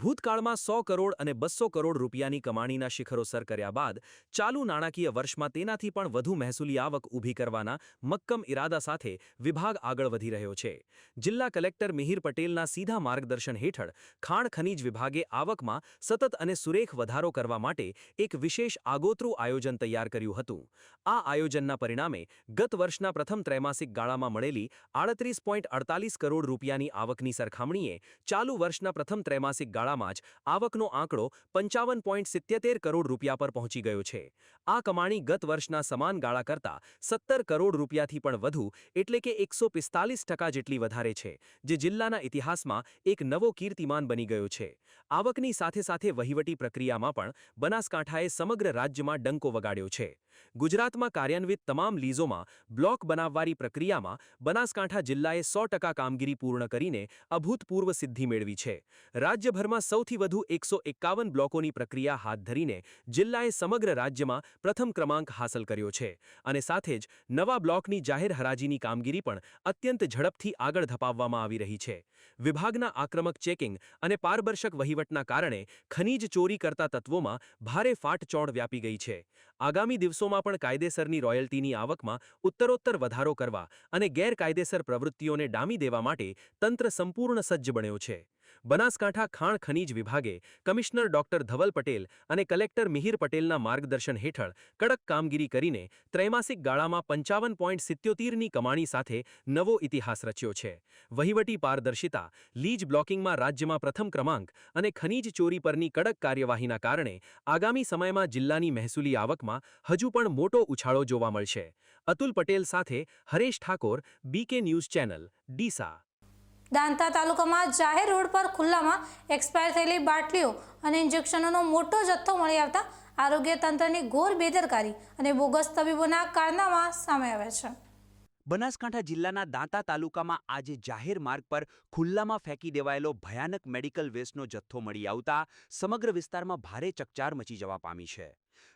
ભૂતકાળમાં 100 કરોડ અને 200 કરોડ રૂપિયાની કમાણીના શિખરો સર કર્યા બાદ ચાલુ નાણાકીય વર્ષમાં તેનાથી પણ વધુ મહેસૂલી આવક ઊભી કરવાના મક્કમ ઇરાદા સાથે વિભાગ આગળ વધી રહ્યો છે. જિલ્લા કલેક્ટર મિહિર પટેલના સીધા માર્ગદર્શન હેઠળ ખાણ ખનીજ વિભાગે આવકમાં સતત અને સુરેખ વધારો કરવા માટે એક વિશેષ આગોતરું આયોજન તૈયાર કર્યું હતું. આ આયોજનના પરિણામે ગત વર્ષના પ્રથમ ત્રૈમાસિક ગાળામાં મળેલી 38.48 કરોડ રૂપિયાની આવકની સરખામણીએ ચાલુ વર્ષના પ્રથમ ત્રૈમાસિક ગાળામાં જ આવકનો આંકડો 55.77 કરોડ રૂપિયા પર પહોંચી ગયો છે. આ કમાણી ગત વર્ષના સમાન ગાળા કરતાં 17 કરોડ રૂપિયાથી પણ વધુ એટલે કે 145% જેટલી વધારે છે, જે જિલ્લાના ઇતિહાસમાં એક નવો કીર્તિમાન બની ગયો છે. આવકની સાથે સાથે વહીવટી પ્રક્રિયામાં પણ બનાસકાંઠાએ સમગ્ર રાજ્યમાં ડંકો વગાડ્યો છે. ગુજરાતમાં કાર્યાન્વિત તમામ લીઝોમાં બ્લોક બનાવવાની પ્રક્રિયામાં બનાસકાંઠા જિલ્લાએ 100% કામગીરી પૂર્ણ કરીને અભૂતપૂર્વ સિદ્ધિ મેળવી છે. રાજ્યભરમાં સૌથી વધુ 151 બ્લોકોની પ્રક્રિયા હાથ ધરીને જિલ્લાએ સમગ્ર રાજ્યમાં પ્રથમ ક્રમાંક હાંસલ કર્યો છે અને સાથે જ નવા બ્લોકની જાહેર હરાજીની કામગીરી પણ અત્યંત ઝડપથી આગળ ધપાવવામાં આવી રહી છે. વિભાગના આક્રમક ચેકિંગ અને પારદર્શક વહીવટના કારણે ખનીજ ચોરી કરતા તત્વોમાં ભારે ફાટચોડ વ્યાપી ગઈ છે. આગામી દિવસોમાં પણ કાયદેસરની રોયલ્ટીની આવકમાં ઉત્તરોત્તર વધારો કરવા અને ગેરકાયદેસર પ્રવૃત્તિઓને ડામી દેવા માટે તંત્ર સંપૂર્ણ સજ્જ બન્યો છે. બનાસકાંઠા ખાણ ખનીજ વિભાગે કમિશનર ડોક્ટર ધવલ પટેલ અને કલેક્ટર મિહિર પટેલના માર્ગદર્શન હેઠળ કડક કામગીરી કરીને ત્રૈમાસિક ગાળામાં 55.77ની કમાણી સાથે નવો ઇતિહાસ રચ્યો છે. વહીવટી પારદર્શિતા, લીજ બ્લોકિંગમાં રાજ્યમાં પ્રથમ ક્રમાંક અને ખનીજ ચોરી પરની કડક કાર્યવાહીના કારણે આગામી સમયમાં જિલ્લાની મહેસૂલી આવકમાં હજુ પણ મોટો ઉછાળો જોવા મળશે. અતુલ પટેલ સાથે Haresh Thakor, BK news channel, Deesa. Danta તાલુકામાં જાહેર રોડ પર ખુલ્લામાં એક્સપાયર થયેલી બાટલીઓ અને ઇન્જેક્શનોનો મોટો જથ્થો મળી આવતા આરોગ્ય તંત્રની ઘોર બેદરકારી અને બોગસ તબીબોના કારનામા સામે આવ્યા છે. બનાસકાંઠા જિલ્લાના દાંતા તાલુકામાં આજે જાહેર માર્ગ પર ખુલ્લામાં ફેંકી દેવાયેલો ભયાનક મેડિકલ વેસ્ટનો જથ્થો મળી આવતા સમગ્ર વિસ્તારમાં ભારે ચકચાર મચી જવા પામી છે.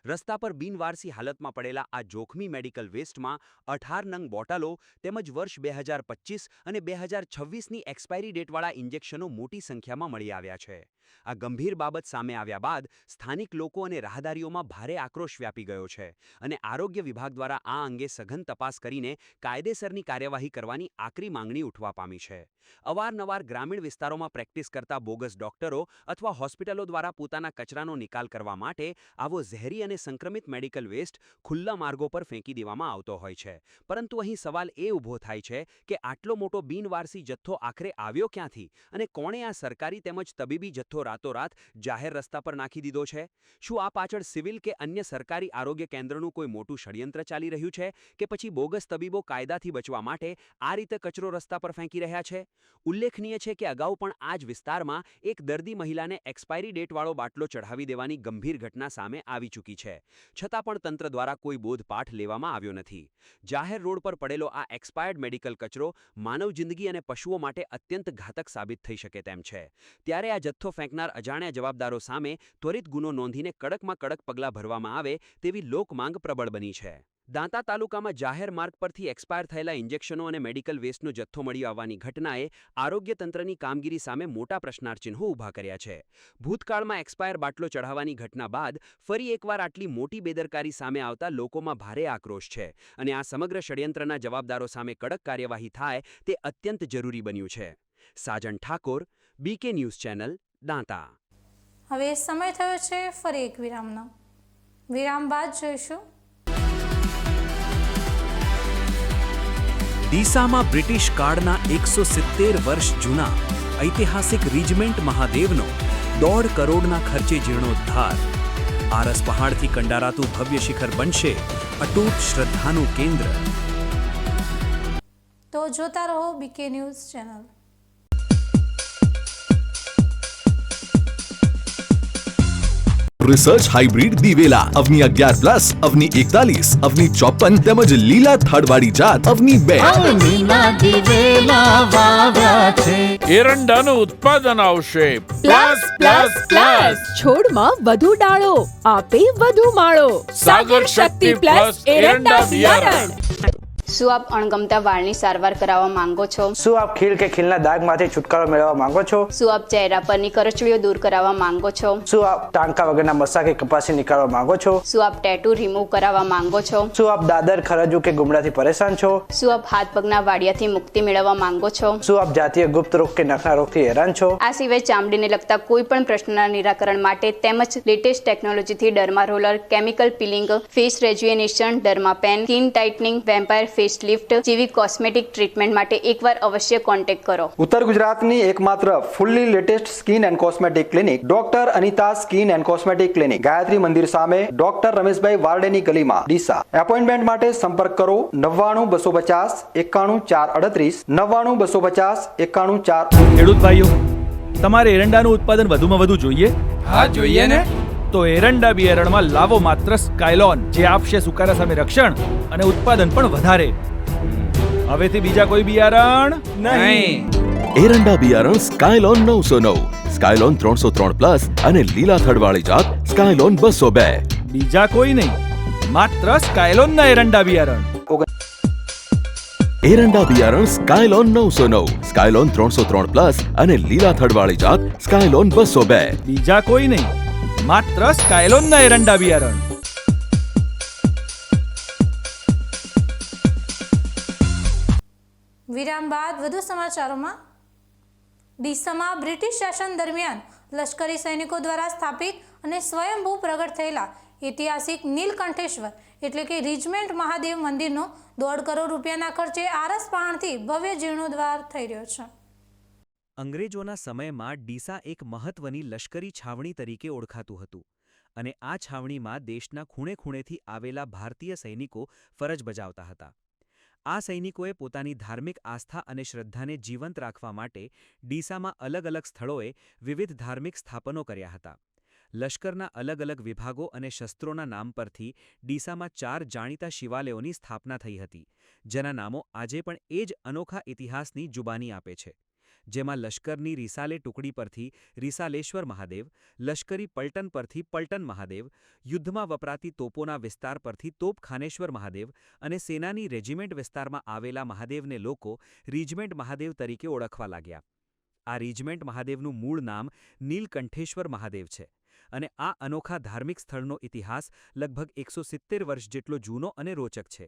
રસ્તા પર બિનવારસી હાલતમાં પડેલા આ જોખમી મેડિકલ વેસ્ટમાં 18 નંગ બોટલો તેમજ વર્ષ 2025 અને 2026ની એક્સપાયરી ડેટવાળા ઇન્જેક્શનો મોટી સંખ્યામાં મળી આવ્યા છે. આ ગંભીર બાબત સામે આવ્યા બાદ સ્થાનિક લોકો અને રાહદારીઓમાં ભારે આક્રોશ વ્યાપી ગયો છે અને આરોગ્ય વિભાગ દ્વારા આ અંગે સઘન તપાસ કરીને કાયદેસરની કાર્યવાહી કરવાની આકરી માંગણી ઉઠવા પામી છે. અવારનવાર ગ્રામીણ વિસ્તારોમાં પ્રેક્ટિસ કરતા બોગસ ડોક્ટરો અથવા હોસ્પિટલો દ્વારા પોતાના કચરાનો નિકાલ કરવા માટે આવો ઝેરી ઝેરી અને સંક્રમિત મેડિકલ વેસ્ટ ખુલ્લા માર્ગો પર ફેંકી દેવામાં આવતો હોય છે. પરંતુ અહીં સવાલ એ ઊભો થાય છે કે આટલો મોટો બિનવારસી જથ્થો આખરે આવ્યો ક્યાંથી અને કોણે આ સરકારી તેમજ તબીબી જથ્થો રાતોરાત જાહેર રસ્તા પર નાખી દીધો છે? શું આ પાછળ સિવિલ કે અન્ય સરકારી આરોગ્ય કેન્દ્રનું કોઈ મોટું ષડયંત્ર ચાલી રહ્યું છે કે પછી બોગસ તબીબો કાયદાથી બચવા માટે આ રીતે કચરો રસ્તા પર ફેંકી રહ્યા છે? ઉલ્લેખનીય છે કે અગાઉ પણ આ જ વિસ્તારમાં એક દર્દી મહિલાને એક્સપાયરી ડેટવાળો બાટલો ચઢાવી દેવાની ગંભીર ઘટના સામે આવી ચૂકી છે. છતાં પણ તંત્ર દ્વારા કોઈ બોધપાઠ લેવામાં આવ્યો નથી. જાહેર રોડ પર પડેલો આ એક્સપાયર્ડ મેડિકલ કચરો માનવ જિંદગી અને પશુઓ માટે અત્યંત ઘાતક સાબિત થઈ શકે તેમ છે. ત્યારે આ જથ્થો ફેંકનાર અજાણ્યા જવાબદારો સામે ત્વરિત ગુનો નોંધીને કડકમાં કડક પગલાં ભરવામાં આવે તેવી લોકમાંગ પ્રબળ બની છે. દાંતા તાલુકામાં જાહેર માર્ગ પરથી એક્સપાયર થયેલા ઇન્જેક્શનો અને મેડિકલ વેસ્ટનો જથ્થો મળી આવવાની ઘટનાએ આરોગ્ય તંત્રની કામગીરી સામે મોટા પ્રશ્નાર્થચિહ્નો ઊભા કર્યા છે. ભૂતકાળમાં એક્સપાયર બાટલો ચઢાવવાની ઘટના બાદ ફરી એકવાર આટલી મોટી બેદરકારી સામે આવતા લોકોમાં ભારે આક્રોશ છે અને આ સમગ્ર ષડયંત્રના જવાબદારો સામે કડક કાર્યવાહી થાય તે અત્યંત જરૂરી બન્યું છે. Sajan Thakor, BK news channel, Danta. હવે સમય થયો છે ફરી એક વિરામનો. વિરામ બાદ જોઈશું ડીસામાં બ્રિટિશ કાળના 170 વર્ષ જૂના ઐતિહાસિક રીજમેન્ટ મહાદેવનો 1.5 કરોડના ખર્ચે જીર્ણોદ્ધાર. આરસ પહાડથી કંડારાતું ભવ્ય શિખર બનશે અતૂટ શ્રદ્ધાનું કેન્દ્ર. તો જોતા રહો BK news channel. Research hybrid દિવેલા અવની 11+, અવની 41, અવની 54 તેમજ લીલા થડવાળી જાત અવની 2. એરંડાનું ઉત્પાદન આવશે પ્લસ. છોડમાં વધુ ડાળો આપે વધુ માળો. સાગર શક્તિ પ્લસ એરંડા બિયારણ. શું આપ અણગમતા વાળની સારવાર કરાવવા માંગો છો? શું આપ ખીલ કે ખીલના દાગમાંથી છુટકારો મેળવવા માંગો છો? શું આપ ચહેરા પરની કરચલીઓ દૂર કરાવવા માંગો છો? શું આપ ટાંકા વગરના મસા કે કપાસી નીકાળવા માંગો છો? શું આપ ટેટુ રિમૂવ કરાવવા માંગો છો? શું આપ દાદર, ખરજુ કે ગુમડાથી પરેશાન છો? શું આપ હાથ પગના વાડિયાથી મુક્તિ મેળવવા માંગો છો? શું આપ જાતીય ગુપ્ત રોગ કે નખના રોગથી હેરાન છો? આ સિવાય ચામડીને લગતા કોઈ પણ પ્રશ્નના નિરાકરણ માટે તેમજ લેટેસ્ટ ટેકનોલોજીથી derma roller, chemical peeling, face rejuvenation, derma pen, skin tightening, vampire face lift જેવી કોસ્મેટિક ટ્રીટમેન્ટ માટે એકવાર અવશ્ય કોન્ટેક્ટ કરો. ઉત્તર ગુજરાતની એકમાત્ર fully latest skin and cosmetic clinic doctor Anita skin and cosmetic clinic, Gayatri Mandir સામે, ડોક્ટર રમેશભાઈ વારડેની ગલીમાં, ડીસા. એપોઇન્ટમેન્ટ માટે સંપર્ક કરો 99 250 91 438, 99 250 91 4. ખેડૂત ભાઈઓ, તમારે એરંડાનું ઉત્પાદન વધુમાં વધુ જોઈએ? હા, જોઈએ ને. તો એરંડા બિયારણમાં લાવો માત્ર સ્કાયલોન, જે આપશે સુકારા સામે રક્ષણ અને ઉત્પાદન પણ વધારે. હવેથી બીજા કોઈ બિયારણ નહીં. એરંડા બિયારણ સ્કાયલોન 909, સ્કાયલોન 303+ અને લીલા થડવાળી જાત સ્કાયલોન 202. બીજા કોઈ નહીં, માત્ર સ્કાયલોનના એરંડા બિયારણ. એરંડા બિયારણ સ્કાયલોન 909, સ્કાયલોન 303+ અને લીલા થડવાળી જાત સ્કાયલોન 202. બીજા કોઈ નહીં, માત્ર સ્કાયલોનના એરંડા બિયારણ. વિરામ બાદ વધુ સમાચારોમાં. ડીસામાં બ્રિટિશ શાસન દરમિયાન લશ્કરી સૈનિકો દ્વારા સ્થાપિત અને સ્વયંભૂ પ્રગટ થયેલા ઐતિહાસિક નીલકંઠેશ્વર એટલે કે રીજમેન્ટ મહાદેવ મંદિરનો 1.5 કરોડ રૂપિયાના ખર્ચે આરસ પહાણથી ભવ્ય જીર્ણોદ્ધાર થઈ રહ્યો છે. અંગ્રેજોના સમયમાં ડીસા એક મહત્વની લશ્કરી છાવણી તરીકે ઓળખાતું હતું અને આ છાવણીમાં દેશના ખૂણે ખૂણેથી આવેલા ભારતીય સૈનિકો ફરજ બજાવતા હતા. આ સૈનિકોએ પોતાની ધાર્મિક આસ્થા અને શ્રદ્ધાને જીવંત રાખવા માટે ડીસામાં અલગ અલગ સ્થળોએ વિવિધ ધાર્મિક સ્થાપનો કર્યા હતા. લશ્કરના અલગ અલગ વિભાગો અને શસ્ત્રોના નામ પરથી ડીસામાં 4 જાણીતા શિવાલયોની સ્થાપના થઈ હતી, જેના નામો આજે પણ એ જ અનોખા ઇતિહાસની જુબાની આપે છે. જેમાં લશ્કરની રિસાલે ટુકડી પરથી રિસાલેશ્વર મહાદેવ, લશ્કરી પલટન પરથી પલટન મહાદેવ, યુદ્ધમાં વપરાતી તોપોના વિસ્તાર પરથી તોપખાનેશ્વર મહાદેવ અને સેનાની રેજિમેન્ટ વિસ્તારમાં આવેલા મહાદેવને લોકો રીજમેન્ટ મહાદેવ તરીકે ઓળખવા લાગ્યા. આ રીજમેન્ટ મહાદેવનું મૂળ નામ નીલકંઠેશ્વર મહાદેવ છે અને આ અનોખા ધાર્મિક સ્થળનો ઇતિહાસ લગભગ 170 વર્ષ જેટલો જૂનો અને રોચક છે.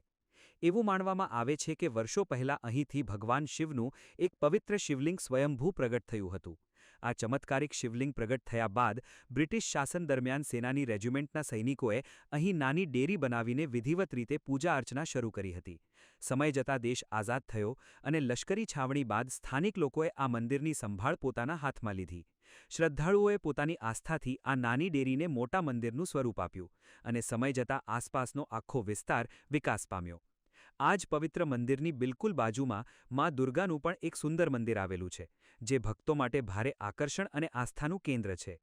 એવું માનવામાં આવે છે કે વર્ષો પહેલાં અહીંથી ભગવાન શિવનું એક પવિત્ર શિવલિંગ સ્વયંભૂ પ્રગટ થયું હતું આ ચમત્કારિક શિવલિંગ પ્રગટ થયા બાદ બ્રિટિશ શાસન દરમિયાન સેનાની રેજિમેન્ટના સૈનિકોએ અહીં નાની ડેરી બનાવીને વિધિવત રીતે પૂજા અર્ચના શરૂ કરી હતી. સમય જતાં દેશ આઝાદ થયો અને લશ્કરી છાવણી બાદ સ્થાનિક લોકોએ આ મંદિરની સંભાળ પોતાના હાથમાં લીધી. શ્રદ્ધાળુઓએ પોતાની આસ્થાથી આ નાની ડેરીને મોટા મંદિરનું સ્વરૂપ આપ્યું અને સમય જતાં આસપાસનો આખો વિસ્તાર વિકાસ પામ્યો. આ જ પવિત્ર મંદિરની બિલકુલ બાજુમાં મા દુર્ગાનું પણ એક સુંદર મંદિર આવેલું છે, જે ભક્તો માટે ભારે આકર્ષણ અને આસ્થાનું કેન્દ્ર છે.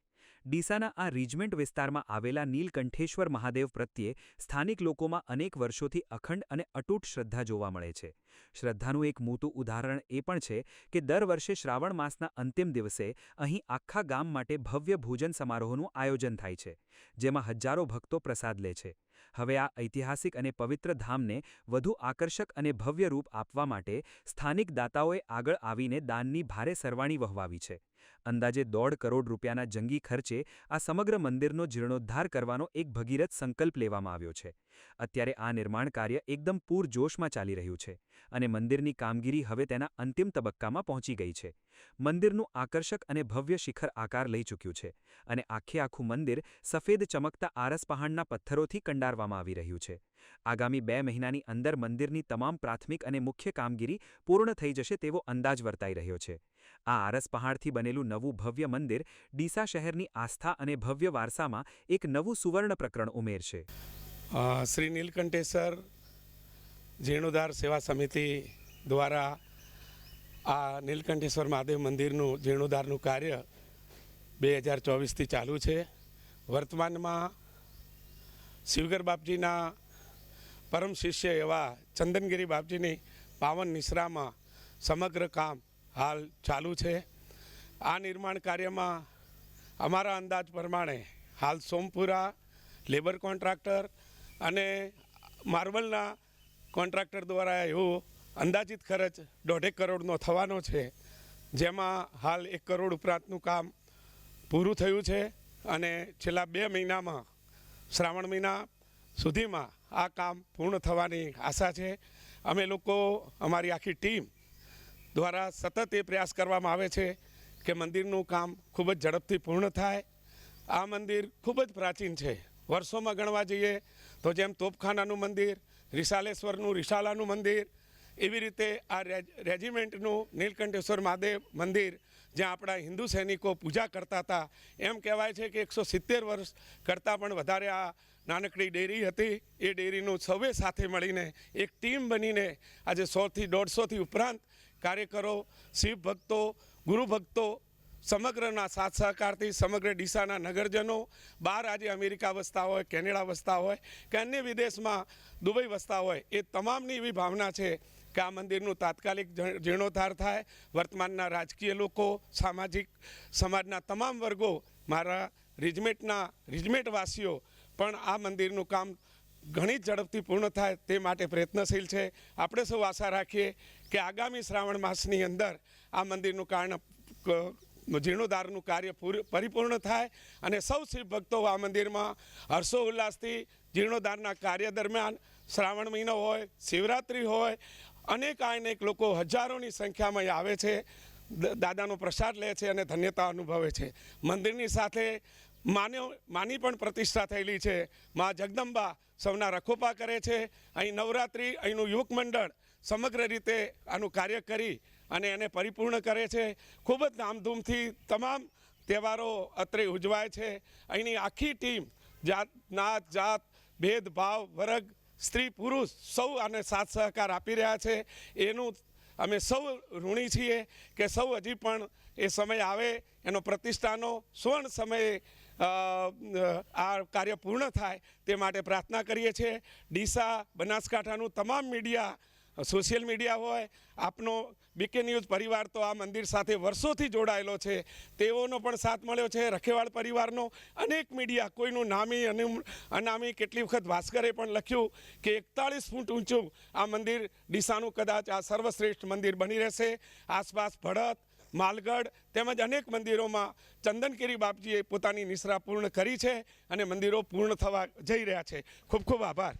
ડીસાના આ રીજમેન્ટ વિસ્તારમાં આવેલા નીલકંઠેશ્વર મહાદેવ પ્રત્યે સ્થાનિક લોકોમાં અનેક વર્ષોથી અખંડ અને અતૂટ શ્રદ્ધા જોવા મળે છે. શ્રદ્ધાનું એક મોટું ઉદાહરણ એ પણ છે કે દર વર્ષે શ્રાવણ માસના અંતિમ દિવસે અહીં આખા ગામ માટે ભવ્ય ભોજન સમારોહનું આયોજન થાય છે, જેમાં હજારો ભક્તો પ્રસાદ લે છે. હવે આ ઐતિહાસિક અને પવિત્ર ધામને વધુ આકર્ષક અને ભવ્ય રૂપ આપવા માટે સ્થાનિક દાતાઓએ આગળ આવીને દાનની ભારે સરવાણી વહાવી છે. અંદાજે 1.5 કરોડ રૂપિયાના જંગી ખર્ચે આ સમગ્ર મંદિરનો જીર્ણોદ્ધાર કરવાનો એક ભગીરથ સંકલ્પ લેવામાં આવ્યો છે. અત્યારે આ નિર્માણ કાર્ય એકદમ પૂરજોશમાં ચાલી રહ્યું છે અને મંદિરની કામગીરી હવે તેના અંતિમ તબક્કામાં પહોંચી ગઈ છે. મંદિરનું આકર્ષક અને ભવ્ય શિખર આકાર લઈ ચૂક્યું છે અને આખું મંદિર સફેદ ચમકતા આરસ પહાડના પથ્થરોથી કંડારવામાં આવી રહ્યું છે. આગામી 2 મહિનાની અંદર મંદિરની તમામ પ્રાથમિક અને મુખ્ય કામગીરી પૂર્ણ થઈ જશે તેવો અંદાજ વર્તાઈ રહ્યો છે. આ આરસ પહાડથી બનેલું નવું ભવ્ય મંદિર ડીસા શહેરની આસ્થા અને ભવ્ય વારસામાં એક નવું સુવર્ણ પ્રકરણ ઉમેરશે. શ્રી નીલકંઠેશ્વર જીર્ણોદ્ધાર સેવા સમિતિ દ્વારા આ નીલકંઠેશ્વર મહાદેવ મંદિરનું જીર્ણોદ્ધારનું કાર્ય 2024થી ચાલુ છે. વર્તમાનમાં શિવગર બાપજીના પરમ શિષ્ય એવા ચંદનગીરી બાપજીની પાવન નિશ્રામાં સમગ્ર કામ હાલ ચાલુ છે. આ નિર્માણ કાર્યમાં અમારા અંદાજ પ્રમાણે હાલ સોમપુરા લેબર કોન્ટ્રાક્ટર અને માર્બલના કોન્ટ્રાક્ટર દ્વારા એવો અંદાજિત ખર્ચ 1.5 કરોડનો થવાનો છે, જેમાં હાલ 1 કરોડ ઉપરાંતનું કામ પૂરું થયું છે અને છેલ્લા 2 મહિનામાં શ્રાવણ મહિના સુધીમાં આ કામ પૂર્ણ થવાની આશા છે. અમે લોકો અમારી આખી ટીમ દ્વારા સતત એ પ્રયાસ કરવામાં આવે છે કે મંદિરનું કામ ખૂબ જ ઝડપથી પૂર્ણ થાય. આ મંદિર ખૂબ જ પ્રાચીન છે. વર્ષોમાં ગણવા જઈએ તો જેમ તોપખાનાનું મંદિર, રિસાલેશ્વરનું રિસાલાનું મંદિર, એવી રીતે આ રેજિમેન્ટનું નીલકંઠેશ્વર મહાદેવ મંદિર જ્યાં આપણા હિન્દુ સૈનિકો પૂજા કરતા હતા, એમ કહેવાય છે કે 170 વર્ષ કરતાં પણ વધારે આ નાનકડી ડેરી હતી. એ ડેરીનું સૌએ સાથે મળીને એક ટીમ બનીને આજે 100થી 150થી ઉપરાંત કાર્યકરો, શિવ ભક્તો, ગુરુ ભક્તો સમગ્રના સાથ સહકારથી સમગ્ર ડીસાના નગરજનો, બહાર આજે અમેરિકા વસતા હોય, કેનેડા વસતા હોય કે અન્ય વિદેશમાં દુબઈ વસતા હોય, એ તમામની એવી ભાવના છે કે આ મંદિરનું તાત્કાલિક જીર્ણોદ્ધાર થાય. વર્તમાનના રાજકીય લોકો, સામાજિક સમાજના તમામ વર્ગો, મારા રિજમેન્ટવાસીઓ પણ આ મંદિરનું કામ ઘણી ઝડપથી પૂર્ણ થાય તે માટે પ્રયત્નશીલ છે. આપણે સૌ આશા રાખીએ કે આગામી શ્રાવણ માસની અંદર આ મંદિરનું જીર્ણોદ્ધારનું કાર્ય પરિપૂર્ણ થાય અને સૌ શિવ ભક્તો આ મંદિરમાં હર્ષો ઉલ્લાસથી જીર્ણોદ્ધારના કાર્ય દરમિયાન શ્રાવણ મહિનો હોય, શિવરાત્રિ હોય, અનેક લોકો હજારોની સંખ્યામાં આવે છે, દાદાનો પ્રસાદ લે છે અને ધન્યતા અનુભવે છે. મંદિરની સાથે માની પણ પ્રતિષ્ઠા થયેલી છે. મા જગદંબા સૌના રખોપા કરે છે. અહીં નવરાત્રિ, અહીંનું યુવક મંડળ સમગ્ર રીતે આનું કાર્ય કરી અને એને પરિપૂર્ણ કરે છે. ખૂબ જ ધામધૂમથી તમામ તહેવારો અત્રે ઉજવાય છે. અહીંની આખી ટીમ નાત જાત ભેદભાવ વર્ગ સ્ત્રી પુરુષ સૌ આને સાથ સહકાર આપી રહ્યા છે. એનું અમે સૌ ઋણી છીએ કે સૌ હજી પણ એ સમય આવે, એનો પ્રતિષ્ઠાનો સુવર્ણ સમયે આ કાર્ય પૂર્ણ થાય તે માટે પ્રાર્થના કરીએ છીએ. ડીસા, બનાસકાંઠાનું તમામ મીડિયા, સોશિયલ મીડિયા હોય, આપનો બીકે ન્યૂઝ પરિવાર તો આ મંદિર સાથે વર્ષોથી જોડાયેલો છે, તેઓનો પણ સાથ મળ્યો છે. રખેવાળ પરિવારનો અનેક મીડિયા, કોઈનું નામી અને અનામી, કેટલી વખત ભાસ્કરે પણ લખ્યું કે 41 ફૂટ ઊંચું આ મંદિર ડીસાનું કદાચ આ સર્વશ્રેષ્ઠ મંદિર બની રહેશે. આસપાસ ભડત, માલગઢ તેમજ અનેક મંદિરોમાં ચંદનગીરી બાપજીએ પોતાની નિશ્રા પૂર્ણ કરી છે અને મંદિરો પૂર્ણ થવા જઈ રહ્યા છે. ખૂબ ખૂબ આભાર.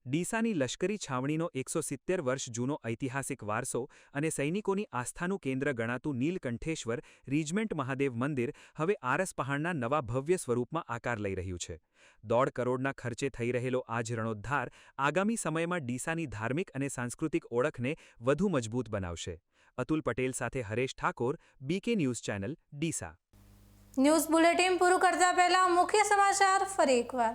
ડીસાની લશ્કરી છાવણીનો 170 વર્ષ જૂનો ઐતિહાસિક વારસો અને સૈનિકોની આસ્થાનું કેન્દ્ર ગણાતું નીલકંઠેશ્વર રીજમેન્ટ મહાદેવ મંદિર હવે આરસ પહાડના નવા ભવ્ય સ્વરૂપમાં આકાર લઈ રહ્યું છે. 1.5 કરોડના ખર્ચે થઈ રહેલો આ જીર્ણોદ્ધાર આગામી સમયમાં ડીસાની ધાર્મિક અને સાંસ્કૃતિક ઓળખને વધુ મજબૂત બનાવશે. અતુલ પટેલ સાથે Haresh Thakor, BK news channel, Deesa. News bulletin પૂરું કરતા પહેલા મુખ્ય સમાચાર ફરી એકવાર.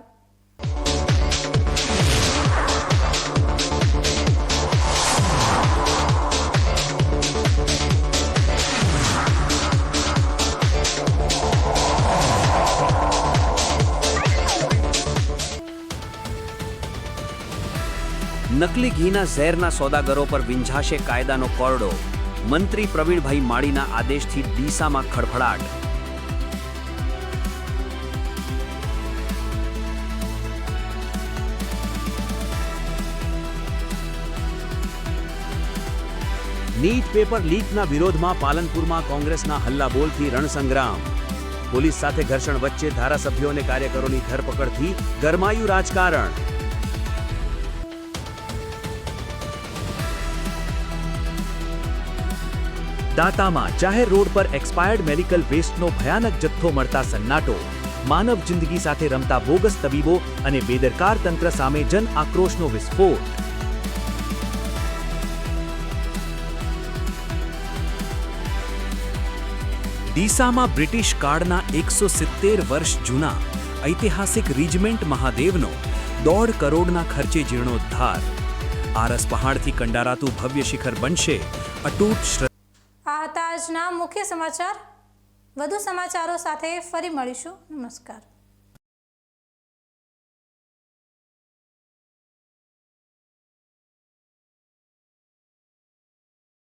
નકલી ઘીના ઝેરના સોદાગરો પર વિંઝાશે કાયદાનો કોરડો. મંત્રી પ્રવીણભાઈ માળીના આદેશથી ડીસામાં ખડભડાટ. નીટ પેપર લીકના વિરોધમાં પાલનપુરમાં કોંગ્રેસના હલ્લાબોલથી રણસંગ્રામ. પોલીસ સાથે ઘર્ષણ વચ્ચે ધારાસભ્યો અને કાર્યકરોની ધરપકડથી ગરમાયું રાજકારણ. દાંતામાં જાહેર રોડ પર એક્સપાયર્ડ મેડિકલ વેસ્ટનો ભયાનક જથ્થો મળતા સન્નાટો. માનવ જિંદગી સાથે રમતા બોગસ તબીબો અને બેદરકાર તંત્ર સામે જન આક્રોશનો વિસ્ફોટ. ડીસામાં બ્રિટિશ કાળના 170 વર્ષ જૂના ઐતિહાસિક રીજમેન્ટ મહાદેવનો 1.5 કરોડના ખર્ચે જીર્ણોદ્ધાર. આરસ પહાડથી કંડારાતું ભવ્ય શિખર બનશે અતૂટ. આ હતા આજના મુખ્ય સમાચાર. વધુ સમાચારો સાથે ફરી મળીશું. નમસ્કાર.